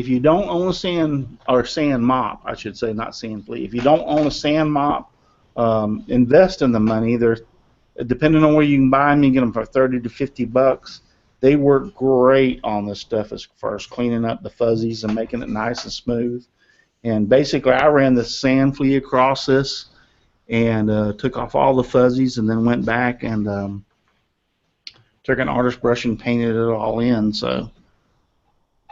you don't own a sand mop, I should say, not sand flea. If you don't own a sand mop, invest in the money. They're depending on where you can buy them, you get them for $30 to $50. They work great on this stuff as far as cleaning up the fuzzies and making it nice and smooth. And basically, I ran the sand flea across this and took off all the fuzzies, and then went back and took an artist brush and painted it all in. So.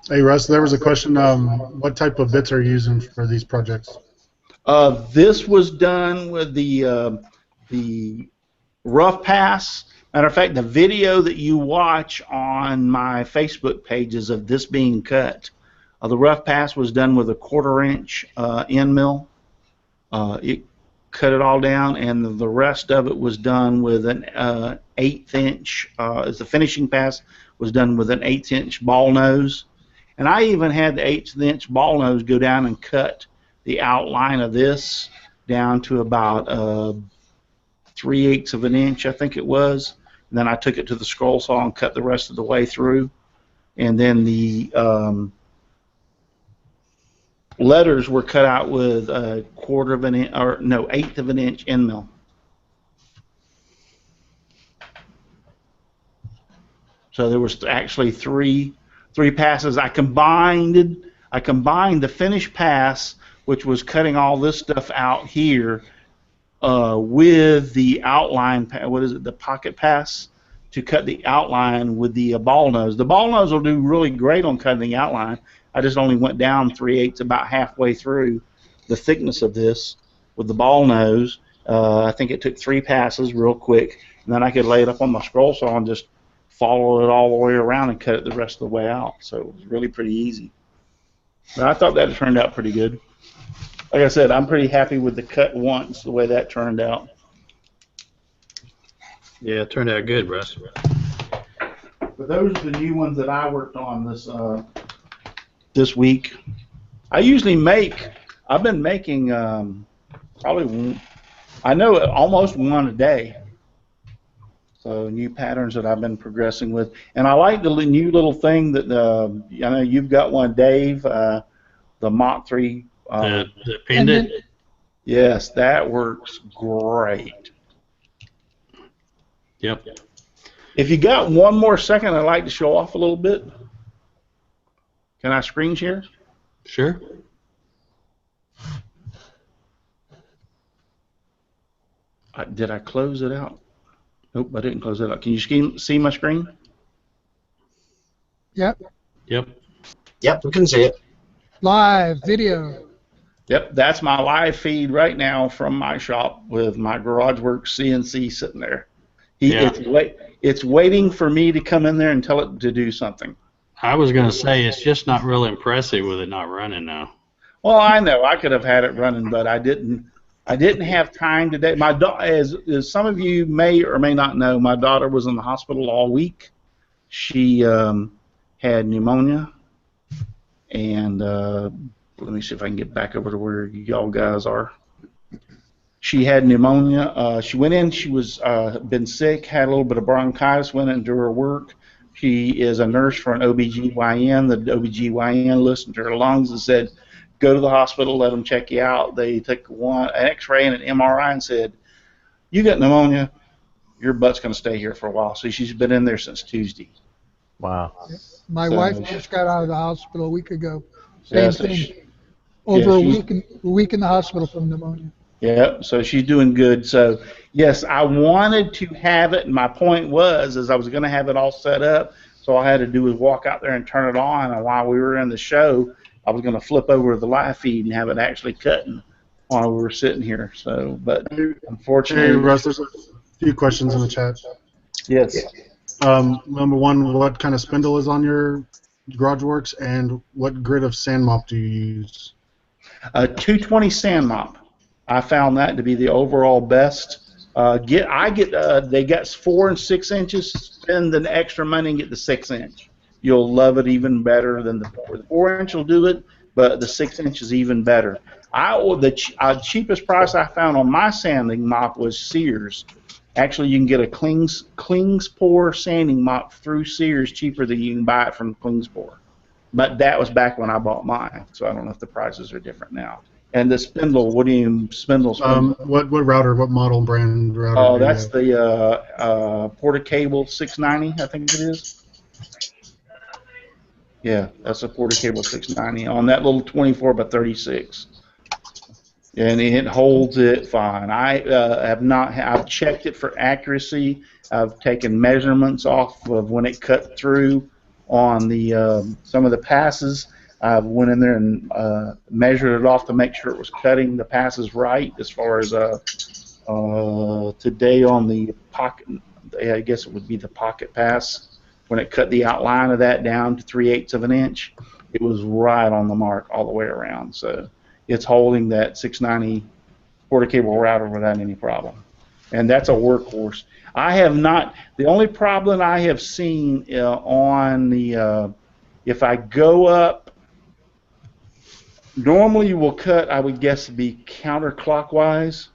Hey Russ, there was a question. What type of bits are you using for these projects? This was done with the rough pass. Matter of fact, the video that you watch on my Facebook pages of this being cut, the rough pass was done with a 1/4 inch end mill. It cut it all down, and the rest of it was done with an 1/8 inch. As the finishing pass was done with an 1/8 inch ball nose, and I even had the 1/8 inch ball nose go down and cut the outline of this down to about 3/8 of an inch, I think it was. And then I took it to the scroll saw and cut the rest of the way through, and then the letters were cut out with a 1/4 of an inch, or no, 1/8 of an inch end mill. So there was actually three passes. I combined the finished pass, which was cutting all this stuff out here, with the outline. What is it? The pocket pass, to cut the outline with the ball nose. The ball nose will do really great on cutting the outline. I just only went down 3/8, about halfway through the thickness of this with the ball nose. I think it took 3 passes real quick, and then I could lay it up on my scroll saw and just follow it all the way around and cut it the rest of the way out. So it was really pretty easy. But I thought that turned out pretty good. Like I said, I'm pretty happy with the cut once, the way that turned out. Yeah, it turned out good, Russ. But those are the new ones that I worked on this week. I've been making probably, I know, almost one a day. So new patterns that I've been progressing with. And I like the new little thing that, I know you've got one, Dave, the Mach 3. The pendant? Yes, that works great. Yep. If you got one more second, I'd like to show off a little bit. Can I screen share? Sure. Did I close it out? Nope, I didn't close it out. Can you see my screen? Yep. Yep. Yep, we can see it. Live video. Yep, that's my live feed right now from my shop with my GarageWorks CNC sitting there. It's waiting for me to come in there and tell it to do something. I was going to say, it's just not real impressive with it not running now. Well, I know I could have had it running, but I didn't have time today. As some of you may or may not know, my daughter was in the hospital all week. She had pneumonia, and let me see if I can get back over to where y'all guys are. She had pneumonia. She went in. She was been sick, had a little bit of bronchitis, went into her work. She is a nurse for an OBGYN. The OBGYN listened to her lungs and said, go to the hospital, let them check you out. They took an X-ray and an MRI and said, you got pneumonia. your butt's going to stay here for a while. So she's been in there since Tuesday. Wow. My So- wife just got out of the hospital a week ago. Yeah, Same so thing. she- Over yeah, a she's- week in the hospital from pneumonia. Yeah, so she's doing good. So yes, I wanted to have it, and my point was is I was going to have it all set up. So all I had to do was walk out there and turn it on, and while we were in the show, I was going to flip over the live feed and have it actually cutting while we were sitting here. So, but Hey, unfortunately, Russ, there's a few questions in the chat. yes. Number one, what kind of spindle is on your GarageWorks, and what grit of sand mop do you use? A 220 sand mop. I found that to be the overall best. They got 4 and 6 inches. Spend the extra money and get the 6-inch. You'll love it even better than the 4. The 4-inch will do it, but the 6-inch is even better. The cheapest price I found on my sanding mop was Sears. Actually, you can get a Klingspor sanding mop through Sears cheaper than you can buy it from Klingspor. But that was back when I bought mine, so I don't know if the prices are different now. And the spindle, what do you spindle? What router, what model brand router? Oh, do you that's have? the Portacable 690, I think it is. Yeah, that's a Portacable 690 on that little 24 by 36. And it holds it fine. I've checked it for accuracy. I've taken measurements off of when it cut through on the some of the passes. I went in there and measured it off to make sure it was cutting the passes right. As far as today on the pocket, I guess it would be the pocket pass. When it cut the outline of that down to 3/8 of an inch, it was right on the mark all the way around. So it's holding that 690 Portacable router without any problem. And that's a workhorse. I have not, the only problem I have seen on the, if I go up, normally you will cut, I would guess, be counterclockwise.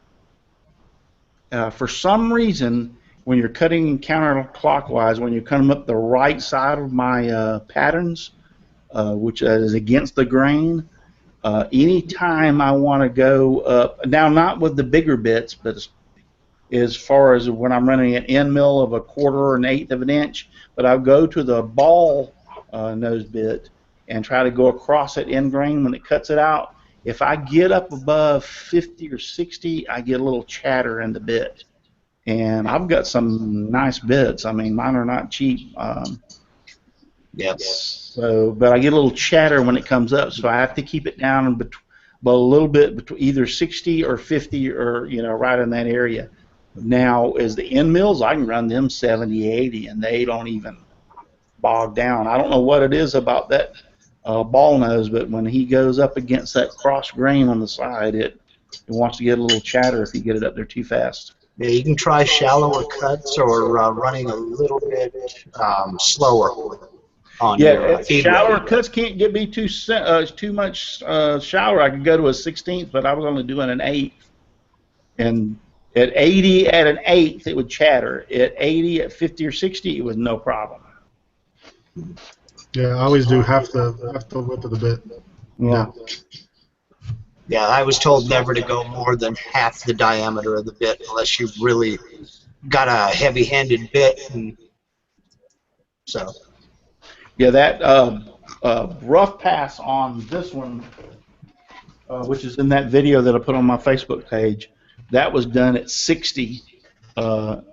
For some reason, when you're cutting counterclockwise, when you come up the right side of my patterns, which is against the grain, anytime I want to go up, now not with the bigger bits, but as far as when I'm running an end mill of 1/4 or 1/8 of an inch, but I'll go to the ball nose bit and try to go across it end grain when it cuts it out. If I get up above 50 or 60, I get a little chatter in the bit. And I've got some nice bits. I mean, mine are not cheap. Yes. So, but I get a little chatter when it comes up, so I have to keep it down but a little bit between either 60 or 50 or right in that area. Now, as the end mills, I can run them 70, 80, and they don't even bog down. I don't know what it is about that ball nose, but when he goes up against that cross grain on the side, it wants to get a little chatter if you get it up there too fast. Yeah, you can try shallower cuts or running a little bit slower on your feed shallower rate. cuts can't be too much shallower. I could go to a 16th, but I was only doing an 1/8. And at 80, at an 1/8, it would chatter. At 80, at 50 or 60, it was no problem. Yeah, I always do half the width of the bit. Yeah. Yeah, I was told never to go more than half the diameter of the bit unless you've really got a heavy-handed bit. And so. Yeah, that rough pass on this one, which is in that video that I put on my Facebook page, that was done at 60, and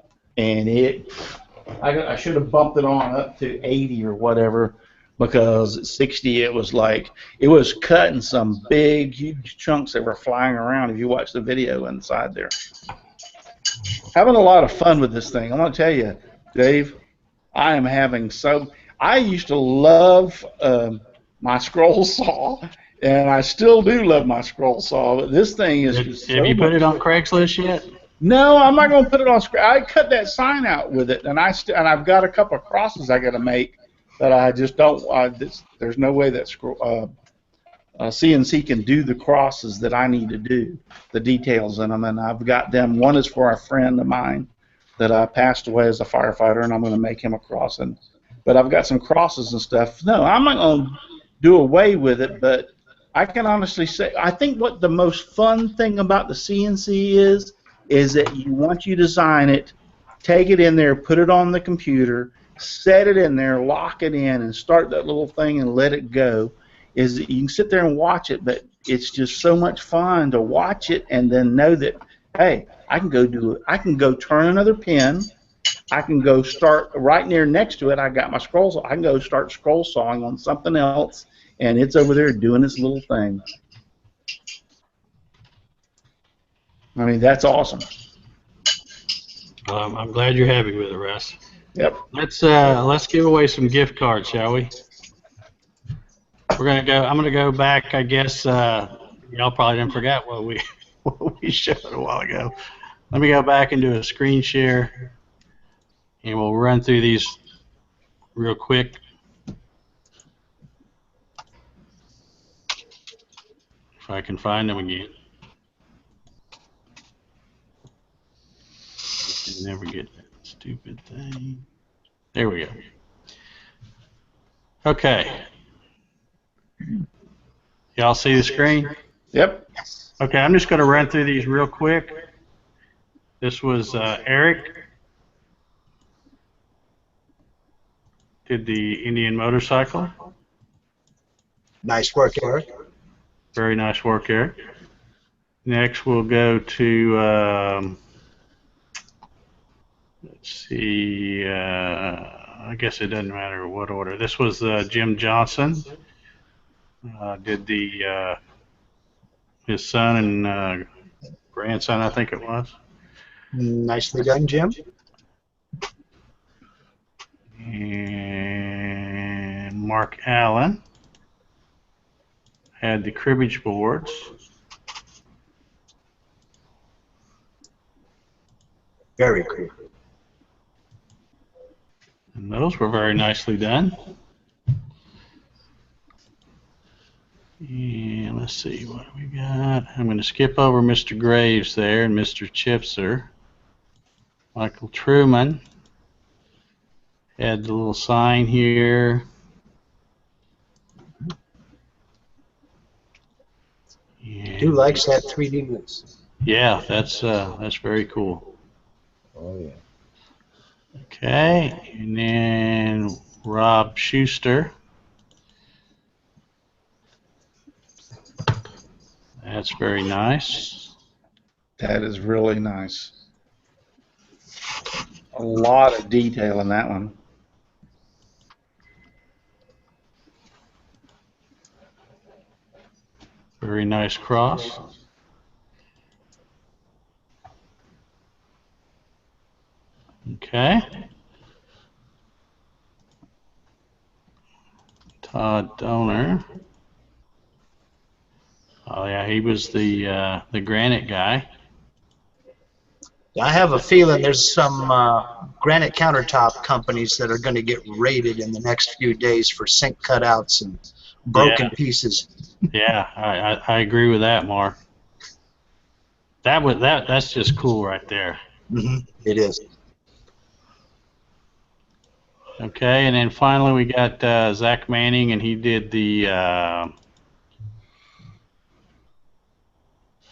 I should have bumped it on up to 80 or whatever, because at 60 it was cutting some big, huge chunks that were flying around. If you watch the video inside there, having a lot of fun with this thing. I'm gonna tell you, Dave, I am having I used to love my scroll saw, and I still do love my scroll saw, but this thing is just Have you put it on Craigslist yet? No, I'm not going to put it on screen. I cut that sign out with it, and I've got a couple of crosses I got to make that I just don't. There's no way that CNC can do the crosses that I need to do, the details in them, and I've got them. One is for a friend of mine that passed away as a firefighter, and I'm going to make him a cross. But I've got some crosses and stuff. No, I'm not going to do away with it, but I can honestly say I think what the most fun thing about the CNC is that once you design it, take it in there, put it on the computer, set it in there, lock it in, and start that little thing and let it go, is that you can sit there and watch it, but it's just so much fun to watch it and then know that, hey, I can go do it. I can go turn another pin. I can go start right near next to it. I got my scroll saw. I can go start scroll sawing on something else, and it's over there doing its little thing. I mean, that's awesome. I'm glad you're happy with it, Russ. Yep. Let's give away some gift cards, shall we? We're gonna go. I'm gonna go back. I guess y'all probably didn't forget what we what we showed a while ago. Let me go back and do a screen share, and we'll run through these real quick. If I can find them again. I can never get that stupid thing. There we go. Okay. Y'all see the screen? Yep. Okay, I'm just going to run through these real quick. This was Eric. Did the Indian motorcycle. Nice work, Eric. Very nice work, Eric. Next, we'll go to, let's see, I guess it doesn't matter what order. This was Jim Johnson. Did the his son and grandson, I think it was. Nicely done, Jim. And Mark Allen had the cribbage boards. Very cool. And those were very nicely done. And let's see, what do we got? I'm going to skip over Mr. Graves there and Mr. Chipser. Michael Truman had the little sign here. Who likes that 3D moose? Yeah, that's very cool. Oh yeah. Okay, and then Rob Schuster. That's very nice. That is really nice. A lot of detail in that one. Very nice cross. Okay. Todd Donor. Oh yeah, he was the granite guy. I have a feeling there's some granite countertop companies that are going to get raided in the next few days for sink cutouts and broken pieces. Yeah, I agree with that, Mark. That's just cool right there. Mm-hmm. It is. Okay, and then finally we got Zach Manning, and he did the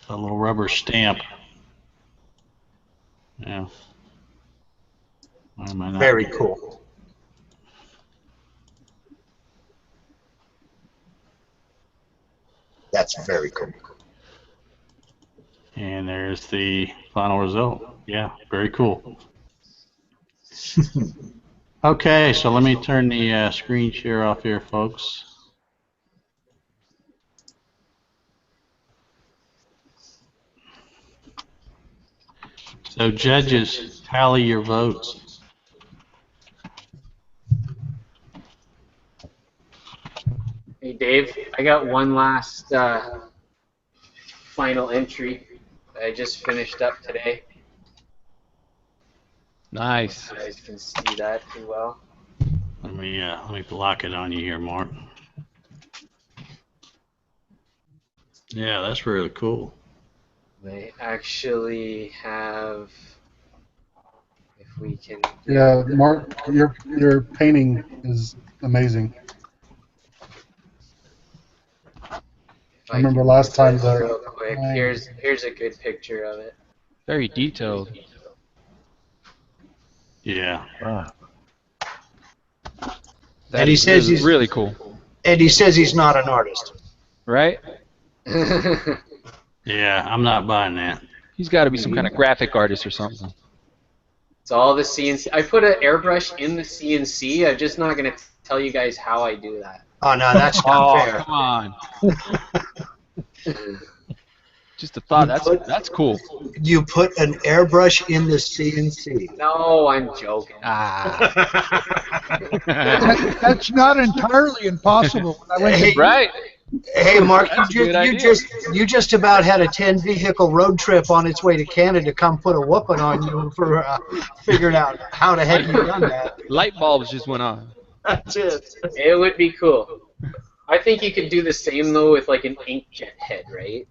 little rubber stamp. Yeah. Why am I not Very cool. That's very cool. And there's the final result. Yeah, very cool. Okay, so let me turn the screen share off here, folks. So judges, tally your votes. Hey Dave, I got one last final entry that I just finished up today. Nice. You guys can see that too well. Let me block it on you here, Mark. Yeah, that's really cool. They actually have, if we can. Yeah, Mark, your painting is amazing. I remember last time that. Real quick, here's a good picture of it. Very detailed. Yeah. Wow. And he says he's really cool. And he says he's not an artist. Right? Yeah, I'm not buying that. He's got to be some kind of graphic artist or something. It's all the CNC. I put an airbrush in the CNC. I'm just not going to tell you guys how I do that. Oh, no, that's not fair. Come on. Just a thought. That's cool. You put an airbrush in the CNC. No, I'm joking. That's not entirely impossible. When I went to Right? Hey, Mark, That's a good idea. you just about had a 10-vehicle road trip on its way to Canada to come put a whooping on you for figuring out how the heck you done that. Light bulbs just went on. That's it. It would be cool. I think you could do the same, though, with like an inkjet head, right?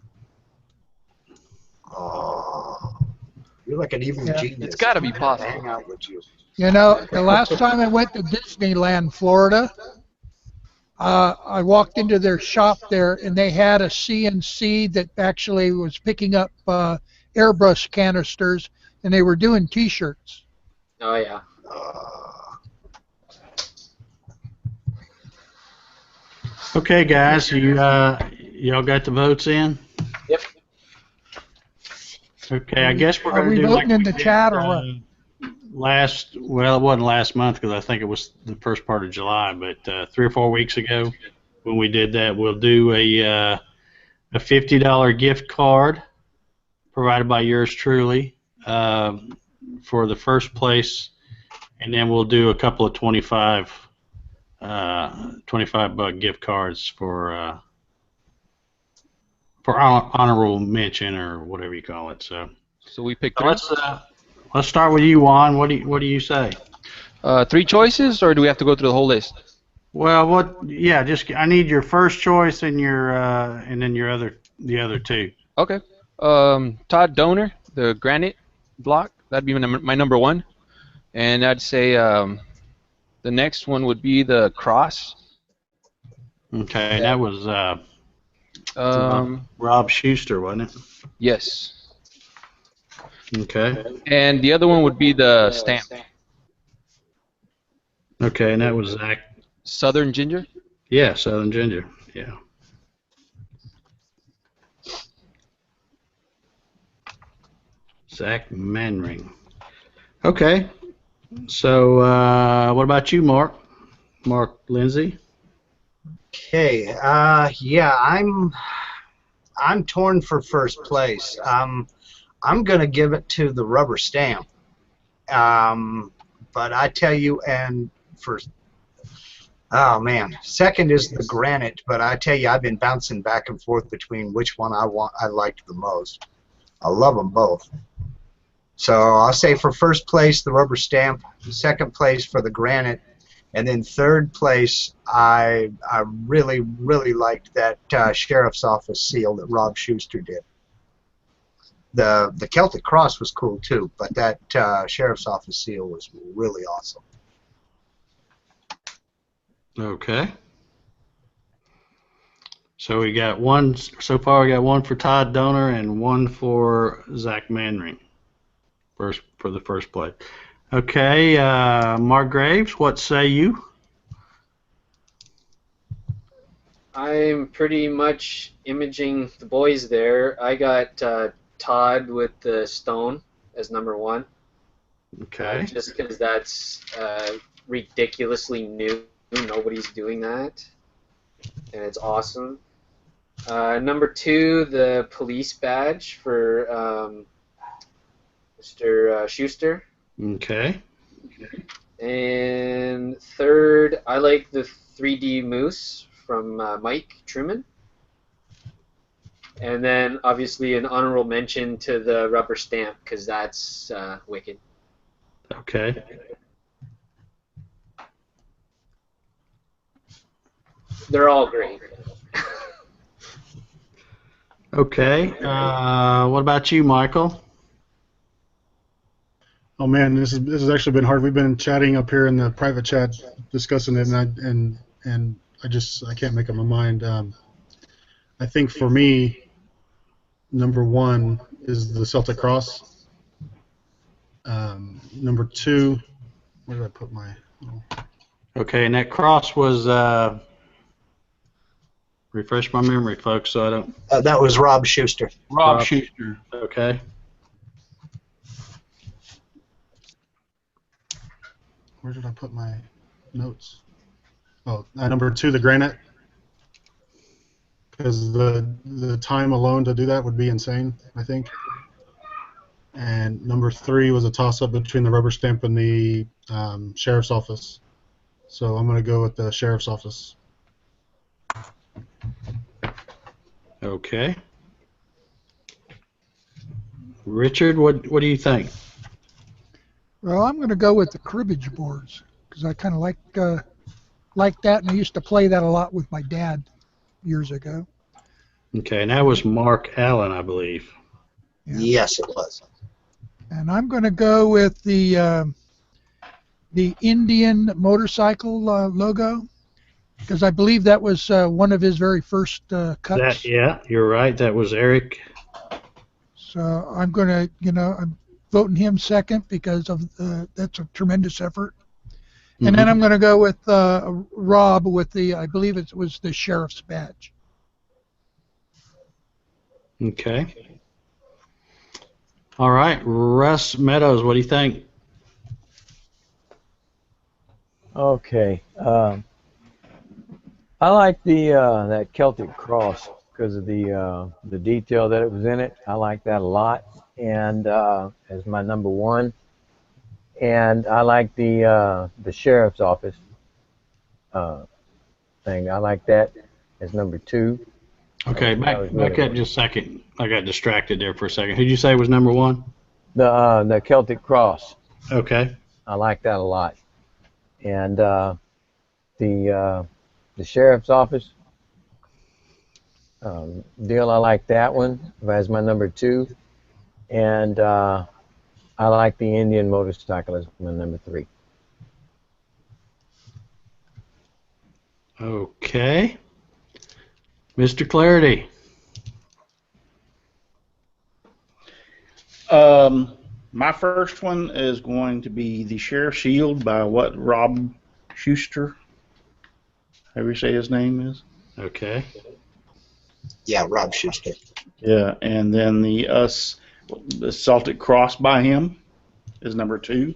Oh, you're like an evil genius. It's got to be possible. Hang out with you. You know, the last time I went to Disneyland, Florida, I walked into their shop there, and they had a CNC that actually was picking up airbrush canisters, and they were doing T-shirts. Oh, yeah. Okay, guys, y'all got the votes in? Yep. Okay, I guess we're Are going we to do voting like in the chat or what? Well, it wasn't last month because I think it was the first part of July, but 3 or 4 weeks ago when we did that, we'll do a $50 gift card provided by yours truly for the first place, and then we'll do a couple of $25 gift cards for honorable mention or whatever you call it. So we picked three. Let's start with you, Juan. What do you say? 3 choices, or do we have to go through the whole list? Well, I need your first choice and your and then the other 2. Okay. Todd Donor, the granite block. That'd be my number 1, and I'd say the next one would be the cross. Okay, that was Rob Schuster, wasn't it? Yes. Okay. And the other one would be the stamp. Okay, and that was Zach. Southern Ginger? Yeah, Southern Ginger. Yeah. Zach Manring. Okay. So, what about you, Mark? Mark Lindsay? Okay. Yeah, I'm torn for first place. I'm going to give it to the rubber stamp. But I tell you, oh man, second is the granite, but I tell you, I've been bouncing back and forth between which one I liked the most. I love them both. So I'll say for first place, the rubber stamp, second place for the granite, and then third place, I really, really liked that Sheriff's Office seal that Rob Schuster did. The Celtic Cross was cool too, but that Sheriff's Office seal was really awesome. Okay. So we got one so far. We got one for Todd Donor and one for Zach Manring. For the first place. Okay, Mark Graves, what say you? I'm pretty much imaging the boys there. I got Todd with the stone as number 1. Okay. Just because that's ridiculously new. Nobody's doing that. And it's awesome. Number 2, the police badge for Mr. Schuster. Okay. And third, I like the 3D moose from Mike Truman. And then obviously an honorable mention to the rubber stamp because that's wicked. Okay. They're all great. Okay. What about you, Michael? Oh man, this has actually been hard. We've been chatting up here in the private chat, discussing it, and I can't make up my mind. I think for me, number 1 is the Celtic Cross. Number 2 Where did I put my? Okay, and that cross was refresh my memory, folks, so I don't. That was Rob Schuster. Rob Schuster. Okay. Where did I put my notes? Oh, number 2, the granite. Because the time alone to do that would be insane, I think. And number 3 was a toss-up between the rubber stamp and the sheriff's office. So I'm going to go with the sheriff's office. Okay. Richard, what do you think? Well, I'm going to go with the cribbage boards because I kind of like that, and I used to play that a lot with my dad years ago. Okay, and that was Mark Allen, I believe. Yeah. Yes, it was. And I'm going to go with the Indian motorcycle logo because I believe that was one of his very first cuts. Yeah, you're right. That was Eric. So I'm going to, I'm voting him second because of that's a tremendous effort. And then I'm going to go with Rob with the, I believe it was the sheriff's badge. Okay. All right, Russ Meadows, what do you think? Okay. I like the that Celtic cross because of the detail that it was in it. I like that a lot, and as my number 1. And I like the sheriff's office thing. I like that as number 2. Okay, back up just a second. I got distracted there for a second. Who'd you say was number 1? The Celtic cross. Okay. I like that a lot. And the sheriff's office deal, I like that one as my number 2. And I like the Indian motorcycle as my number 3. Okay. Mr. Clarity. My first one is going to be the Sheriff's Shield by Rob Schuster. However you say his name is. Okay. Yeah, Rob Schuster. Yeah, and then the Celtic Cross by him is number 2.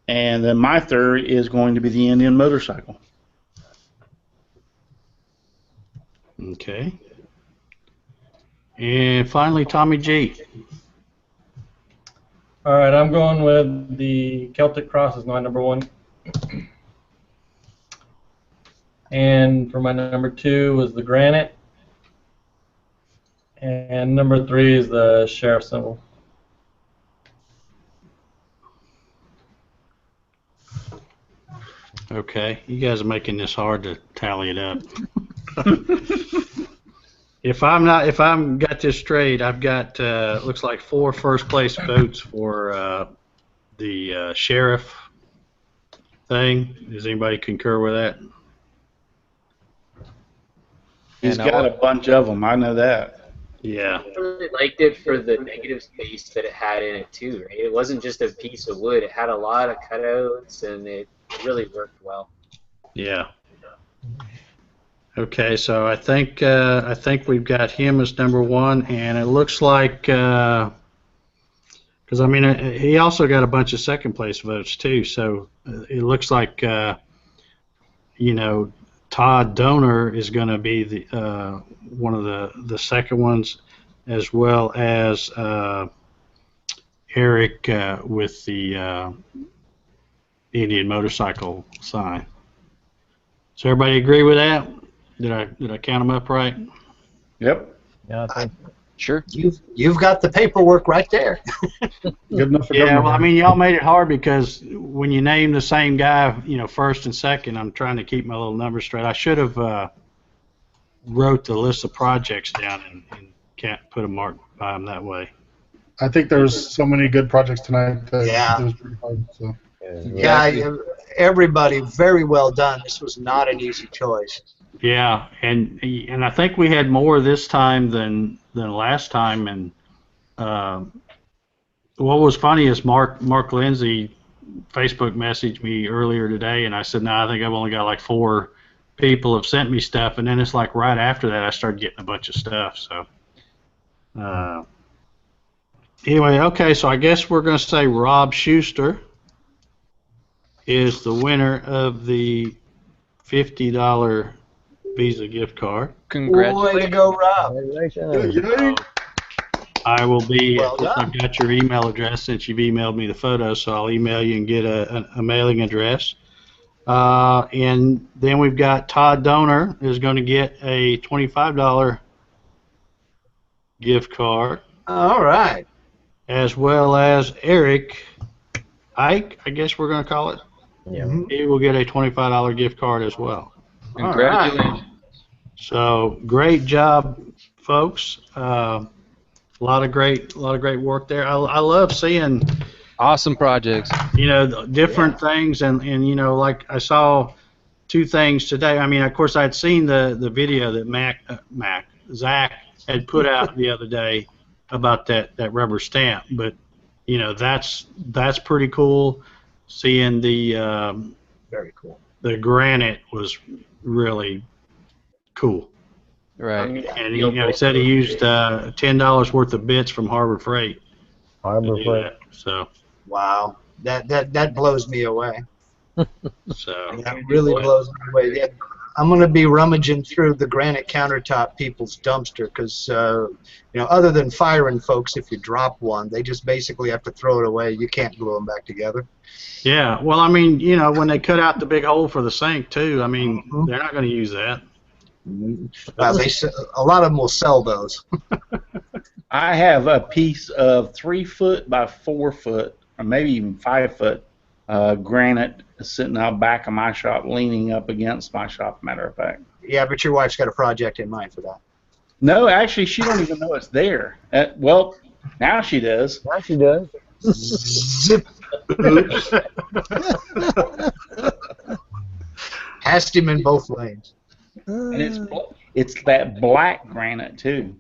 And then my third is going to be the Indian motorcycle. Okay. And finally, Tommy G. All right, I'm going with the Celtic Cross as my number 1. And for my number 2 was the granite. And number 3 is the sheriff symbol. Okay, you guys are making this hard to tally it up. If I'm got this straight, I've got looks like 4 first place votes for the sheriff thing. Does anybody concur with that? He's got a bunch of them. I know that. Yeah. I really liked it for the negative space that it had in it too, right? It wasn't just a piece of wood. It had a lot of cutouts, and it really worked well. Yeah. Okay, so I think we've got him as number 1, and it looks like because I mean he also got a bunch of second place votes too. So it looks like Todd Donor is going to be the one of the second ones, as well as Eric with the Indian motorcycle sign. Does everybody agree with that? Did I count them up right? Yep. Yeah, I think Sure. You've got the paperwork right there. Good enough for Yeah, government. well, I mean, y'all made it hard because when you name the same guy, first and second, I'm trying to keep my little numbers straight. I should have wrote the list of projects down and can't put a mark by them that way. I think there was so many good projects tonight that Yeah. it was pretty hard. So. Yeah, everybody, very well done. This was not an easy choice. Yeah, and I think we had more this time than last time, and what was funny is Mark Lindsay Facebook messaged me earlier today, and I said, no, I think I've only got like 4 people have sent me stuff, and then it's like right after that I started getting a bunch of stuff. So anyway, okay, so I guess we're going to say Rob Schuster is the winner of the $50 Visa gift card. Congratulations. Way to go, Rob. Congratulations. I will be, Well of course, done. I've got your email address since you've emailed me the photos, so I'll email you and get a mailing address. And then we've got Todd Donor is going to get a $25 gift card, All right. as well as Eric Ike, I guess we're going to call it. Yeah. He will get a $25 gift card as well. Congratulations. So great job, folks. A lot of great work there. I love seeing, Awesome projects. you know, different things, and you know, like I saw 2 things today. I mean, of course, I'd seen the video that Zach had put out the other day about that rubber stamp, but you know, that's pretty cool. Seeing the Very cool. the granite was really cool. Right. And he said he used $10 worth of bits from Harbor Freight. Harbor Freight. So Wow. That blows me away. so That really blows me away. Yeah, I'm going to be rummaging through the granite countertop people's dumpster because, you know, other than firing folks, if you drop one, they just basically have to throw it away. You can't glue them back together. yeah, well, I mean, you know, when they cut out the big hole for the sink too, I mean, they're not going to use that. Well, a lot of them will sell those. I have a piece of 3 foot by 4 foot, or maybe even 5 foot granite sitting out back of my shop, leaning up against my shop. Matter of fact. Yeah, but your wife's got a project in mind for that. No, actually, she don't even know it's there. Well, now she does. Now she does. Zip. Oops. Passed him in both lanes. And it's that black granite too.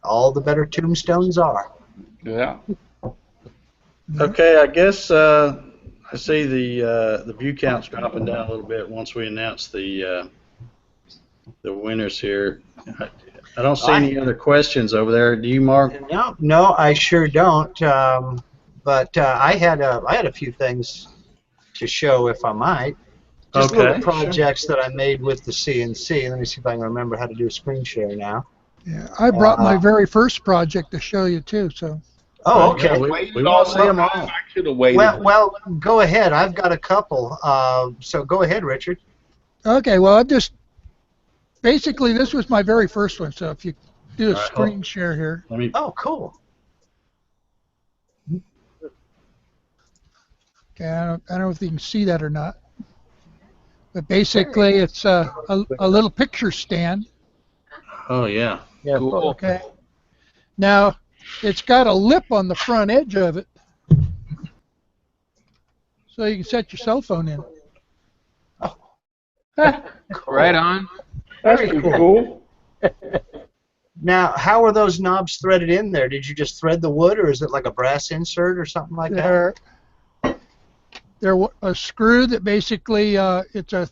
All the better tombstones are. Yeah. Okay, I guess I see the view count's dropping down a little bit once we announce the winners here. I don't see any other questions over there. Do you, Mark? No, I sure don't. But I had a few things to show, if I might. Just little projects that I made with the CNC. Let me see if I can remember how to do a screen share now. Yeah, I brought my very first project to show you too. So. Oh, okay. Yeah, we want to see them all. I should have waited. Well, go ahead. I've got a couple. So go ahead, Richard. Okay. Well, basically this was my very first one. So if you do a screen share here. Oh, cool. Okay, I don't know if you can see that or not. But basically, it's a little picture stand. Oh, yeah. Yeah, Cool. Okay. Now, it's got a lip on the front edge of it, so you can set your cell phone in. Right on. That's pretty cool. Now, how are those knobs threaded in there? Did you just thread the wood, or is it like a brass insert or something like that? They're a screw that basically it's a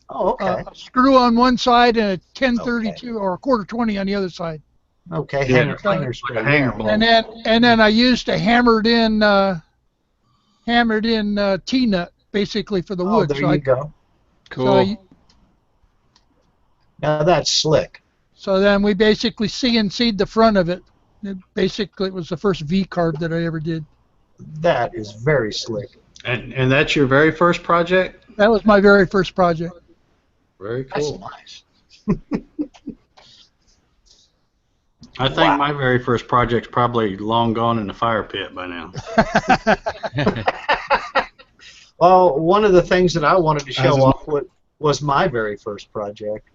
screw on one side and a 1032 or a quarter 20 on the other side. Okay, Yeah. hanger screw. And then I used a hammered in T-nut basically for the wood. Oh, there you go. Cool. Now that's slick. So then we basically CNC'd the front of it. Basically, it was the first V carve that I ever did. That is very slick. And that's your very first project? That was my very first project. Very That's cool. nice. I think my very first project's probably long gone in the fire pit by now. Well, one of the things that I wanted to show off was my very first project.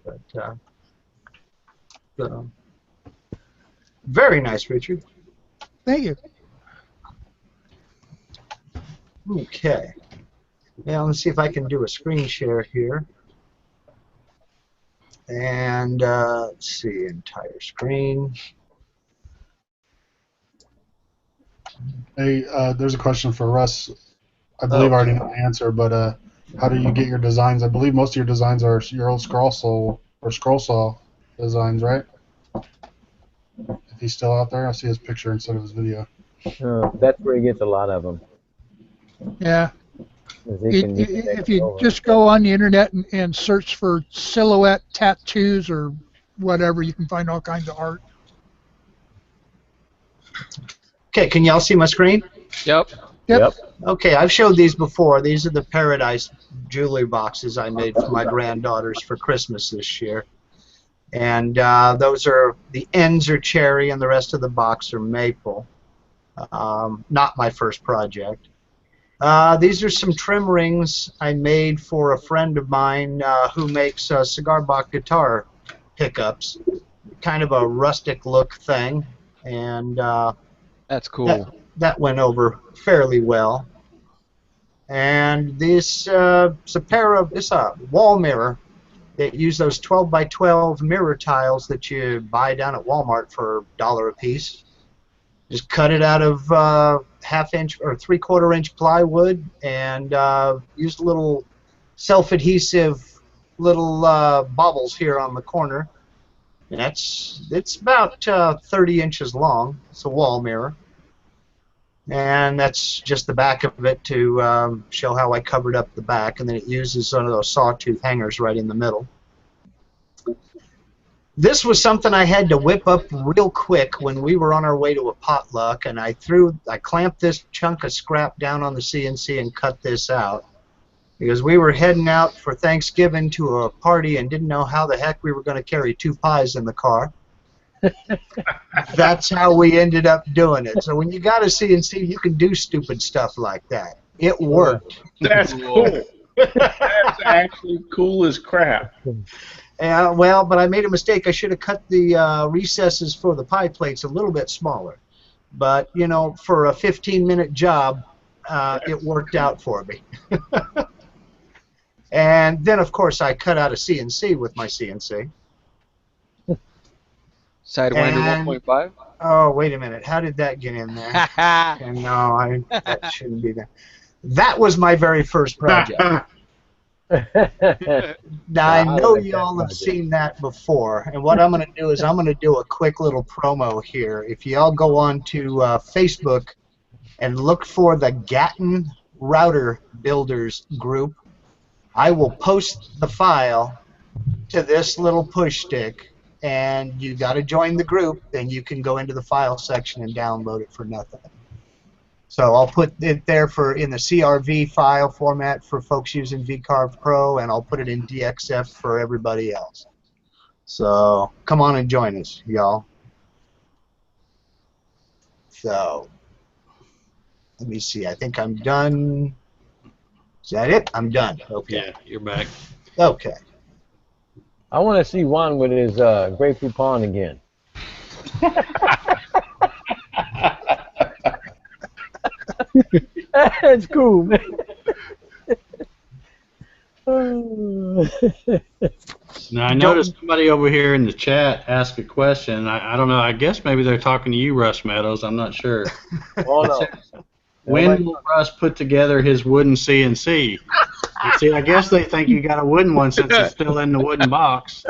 But very nice, Richard. Thank you. Okay. Now let's see if I can do a screen share here. And let's see, entire screen. Hey, there's a question for Russ. I believe I already know the answer, but how do you get your designs? I believe most of your designs are your old scroll saw designs, right? If he's still out there, I see his picture instead of his video. That's where he gets a lot of them. Yeah. 'Cause he can make If it you over. just go on the internet and search for silhouette tattoos or whatever, you can find all kinds of art. Okay, can y'all see my screen? Yep. Yep. Okay, I've showed these before. These are the Paradise jewelry boxes I made for my granddaughters for Christmas this year. And those are, the ends are cherry and the rest of the box are maple. Not my first project. These are some trim rings I made for a friend of mine who makes cigar box guitar pickups. Kind of a rustic look thing. And That's cool. that went over fairly well. And this it's a wall mirror that use those 12 by 12 mirror tiles that you buy down at Walmart for $1 a piece. Just cut it out of 1/2 inch or 3/4 inch plywood and used little self-adhesive little bobbles here on the corner. And it's about 30 inches long. It's a wall mirror. And that's just the back of it to show how I covered up the back, and then it uses one of those sawtooth hangers right in the middle. This was something I had to whip up real quick when we were on our way to a potluck, and I clamped this chunk of scrap down on the CNC and cut this out because we were heading out for Thanksgiving to a party and didn't know how the heck we were going to carry 2 pies in the car. That's how we ended up doing it. So when you got a CNC, you can do stupid stuff like that. It worked. That's cool. That's actually cool as crap. Well, but I made a mistake. I should have cut the recesses for the pie plates a little bit smaller. But, you know, for a 15-minute job, it worked out for me. And then, of course, I cut out a CNC with my CNC. Sidewinder 1.5. Oh, wait a minute. How did that get in there? And no, that shouldn't be there. That was my very first project. Now, I know you all have seen that before, and what I'm going to do is I'm going to do a quick little promo here. If you all go on to Facebook and look for the Gatton Router Builders group, I will post the file to this little push stick, and you got to join the group, and you can go into the file section and download it for nothing. So I'll put it there in the CRV file format for folks using VCarve Pro, and I'll put it in DXF for everybody else. So come on and join us, y'all. So let me see. I think I'm done. Is that it? I'm done. Okay. Yeah, you're back. Okay. I want to see Juan with his Grey Poupon again. That's cool, man. Now, I noticed somebody over here in the chat asked a question. I don't know. I guess maybe they're talking to you, Russ Meadows. I'm not sure. Oh, no. When will Russ put together his wooden CNC? You see, I guess they think you got a wooden one since it's still in the wooden box.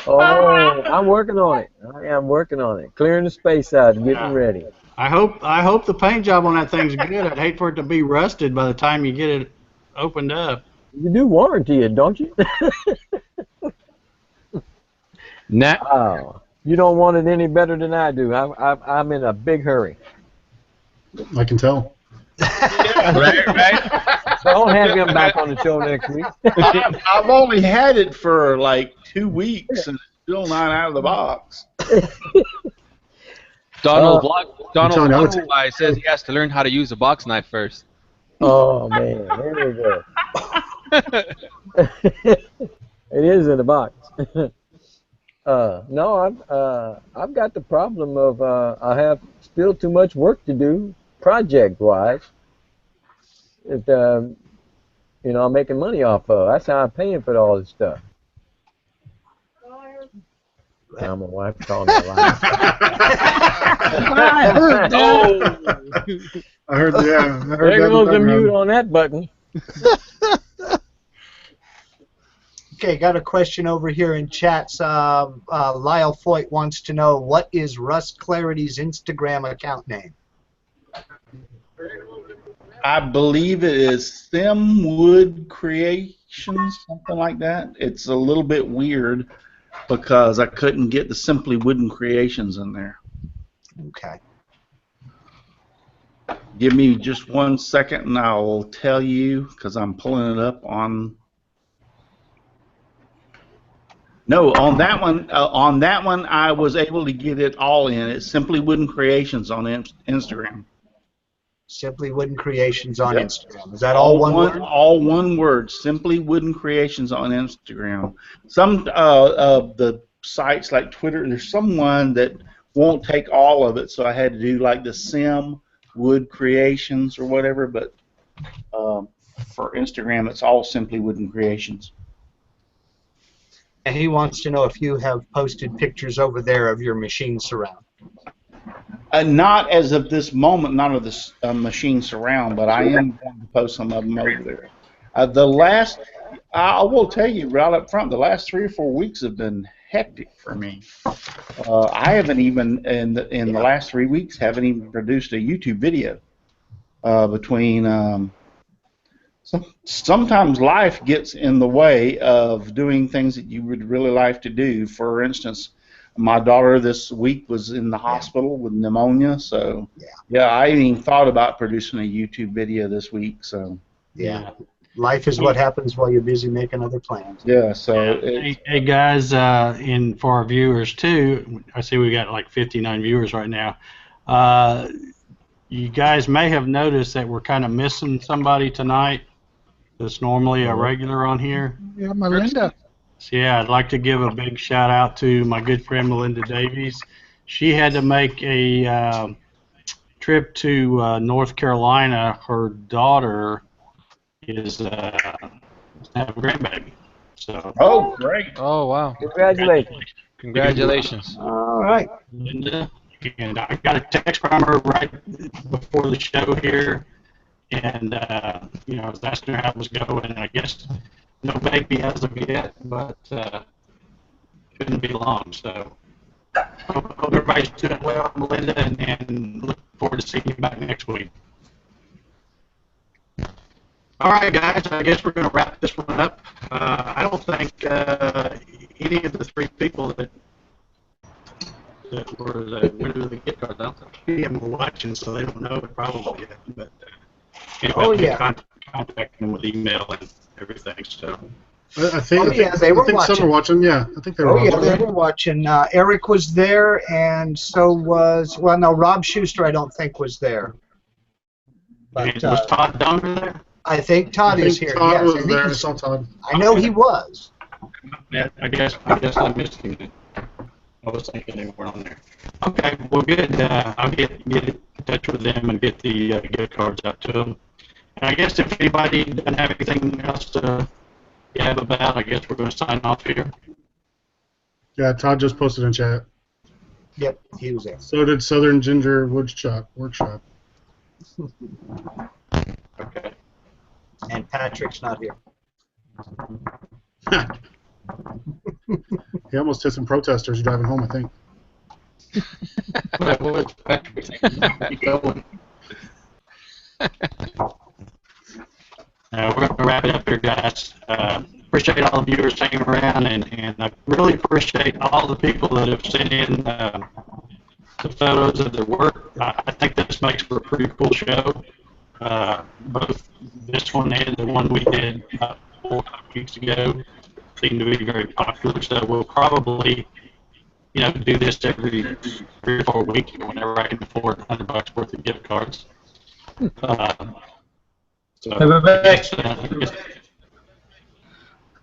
Oh, I'm working on it. I am working on it. Clearing the space out, getting ready. I hope the paint job on that thing's good. I'd hate for it to be rusted by the time you get it opened up. You do warranty it, don't you? Nah. Oh, you don't want it any better than I do. I'm in a big hurry. I can tell. Right. So I'll have him back on the show next week. I've only had it for like 2 weeks and it's still not out of the box. Donald Donald says he has to learn how to use a box knife first. Oh man, there we go. It is in the box. No, I've got the problem of I have still too much work to do project-wise. That I'm making money off of. That's how I'm paying for all this stuff. Now my wife called me a liar. I heard that. Oh. I heard, yeah, I heard There that in goes the the mute background. on that button. Okay, got a question over here in chats. Lyle Foyt wants to know, what is Russ Clarity's Instagram account name? I believe it is Simwood Creations, something like that. It's a little bit weird because I couldn't get the Simply Wooden Creations in there. Okay. Give me just 1 second and I will tell you because I'm pulling it up on. No, on that one. I was able to get it all in. It's Simply Wooden Creations on Instagram. Simply Wooden Creations on Yep. Instagram. Is that all one word? All one word. Simply Wooden Creations on Instagram. Some of the sites like Twitter, there's someone that won't take all of it, so I had to do like the Sim Wood Creations or whatever. But for Instagram, it's all Simply Wooden Creations. And he wants to know if you have posted pictures over there of your machine surround. Not as of this moment, not of this machine surround, but I am going to post some of them over there. I will tell you right up front, the last 3 or 4 weeks have been hectic for me. I haven't even, in the last 3 weeks, haven't even produced a YouTube video. Sometimes life gets in the way of doing things that you would really like to do. For instance, my daughter this week was in the hospital with pneumonia, so yeah, I ain't even thought about producing a YouTube video this week. So yeah, life is what happens while you're busy making other plans. Yeah, so hey guys, for our viewers too, I see we got like 59 viewers right now. You guys may have noticed that we're kind of missing somebody tonight that's normally a regular on here. Yeah, Melinda. So yeah, I'd like to give a big shout out to my good friend Melinda Davies. She had to make a trip to North Carolina. Her daughter is have a grandbaby. So. Oh, great! Oh, wow! Congratulations! Congratulations! All right, Linda, and I got a text from her right before the show here, and I was asking her how it was going, and I guess no baby as of yet, but shouldn't be long. So hope everybody's doing well, Melinda, and look forward to seeing you back next week. All right, guys, I guess we're going to wrap this one up. I don't think any of the 3 people that were the winner of the gift cards, I don't think any of them were watching, so they don't know it probably yet. But anyway, contact them with email and everything. So I think they were watching. Some were watching. Yeah, I think they were watching. Yeah, they were watching. Eric was there, and so was, well, no, Rob Schuster I don't think was there. But, and was Todd Donger there? I think Todd is here. Todd yes, was there. I saw Todd. I know he was. Yeah, I guess I missed him. I was thinking they weren't on there. Okay, well, good. I'll get in touch with them and get the gift cards out to them. And I guess if anybody doesn't have anything else to gab about, I guess we're going to sign off here. Yeah, Todd just posted in chat. Yep, he was there. So did Southern Ginger Workshop. Okay. And Patrick's not here. He almost hit some protesters driving home, I think. We're going to wrap it up here, guys. Appreciate all the viewers hanging around, and I really appreciate all the people that have sent in the photos of their work. I think this makes for a pretty cool show. Both this one and the one we did 4 or 5 weeks ago seem to be very popular. So we'll probably, do this every 3 or 4 weeks whenever I can afford $100 worth of gift cards.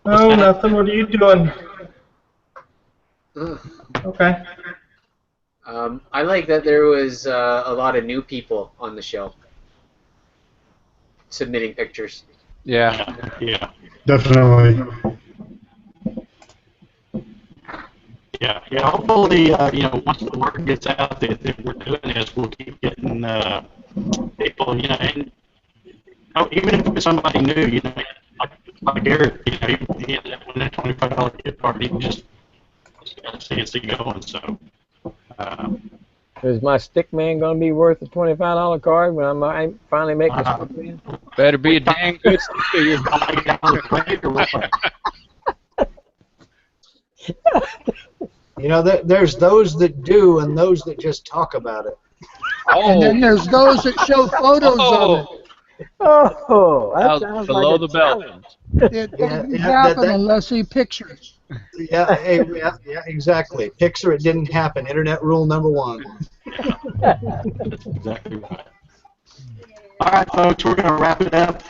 Oh, nothing. What are you doing? Okay. I like that there was a lot of new people on the show submitting pictures. Yeah. Yeah. Definitely. Yeah. Hopefully, once the word gets out that we're doing this, we'll keep getting people, and even if it's somebody new, like Eric, he ended up winning a $25 gift card. He just got a CNC going, so. Is my stick man going to be worth a $25 card when I finally make a stick man? Better be a dang good stick. There's those that do and those that just talk about it. And then there's those that show photos of it. Oh, that sounds below like the belt. It doesn't happen unless he pictures. Yeah, exactly. Picture it didn't happen. Internet rule number 1. That's exactly right. All right, folks, we're going to wrap it up.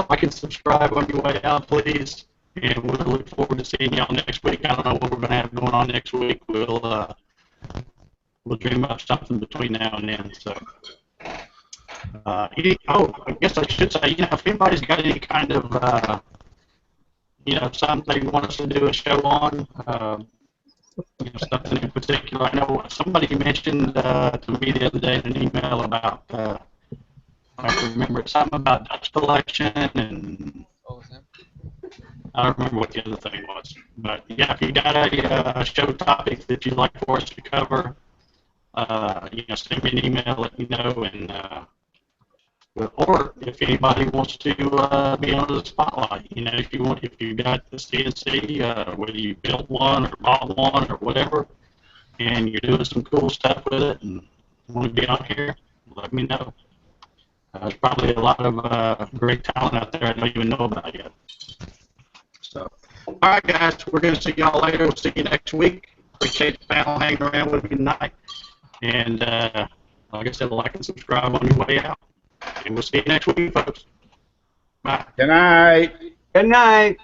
Like and subscribe on your way out, please. And we'll look forward to seeing y'all next week. I don't know what we're going to have going on next week. We'll dream up something between now and then. So, I guess I should say, if anybody's got any kind of, something they want us to do a show on, something in particular. I know somebody mentioned to me the other day in an email about, I can remember something about Dutch collection, and I don't remember what the other thing was. But yeah, if you got a show topic that you'd like for us to cover, send me an email, let me know, and or if anybody wants to be under the spotlight, if you got the CNC, whether you built one or bought one or whatever, and you're doing some cool stuff with it and want to be on here, let me know. There's probably a lot of great talent out there I don't even know about yet. So, all right, guys, we're going to see y'all later. We'll see you next week. Appreciate the panel hanging around with me tonight. And like I said, like and subscribe on your way out. And we'll see you next week, folks. Bye. Good night. Good night.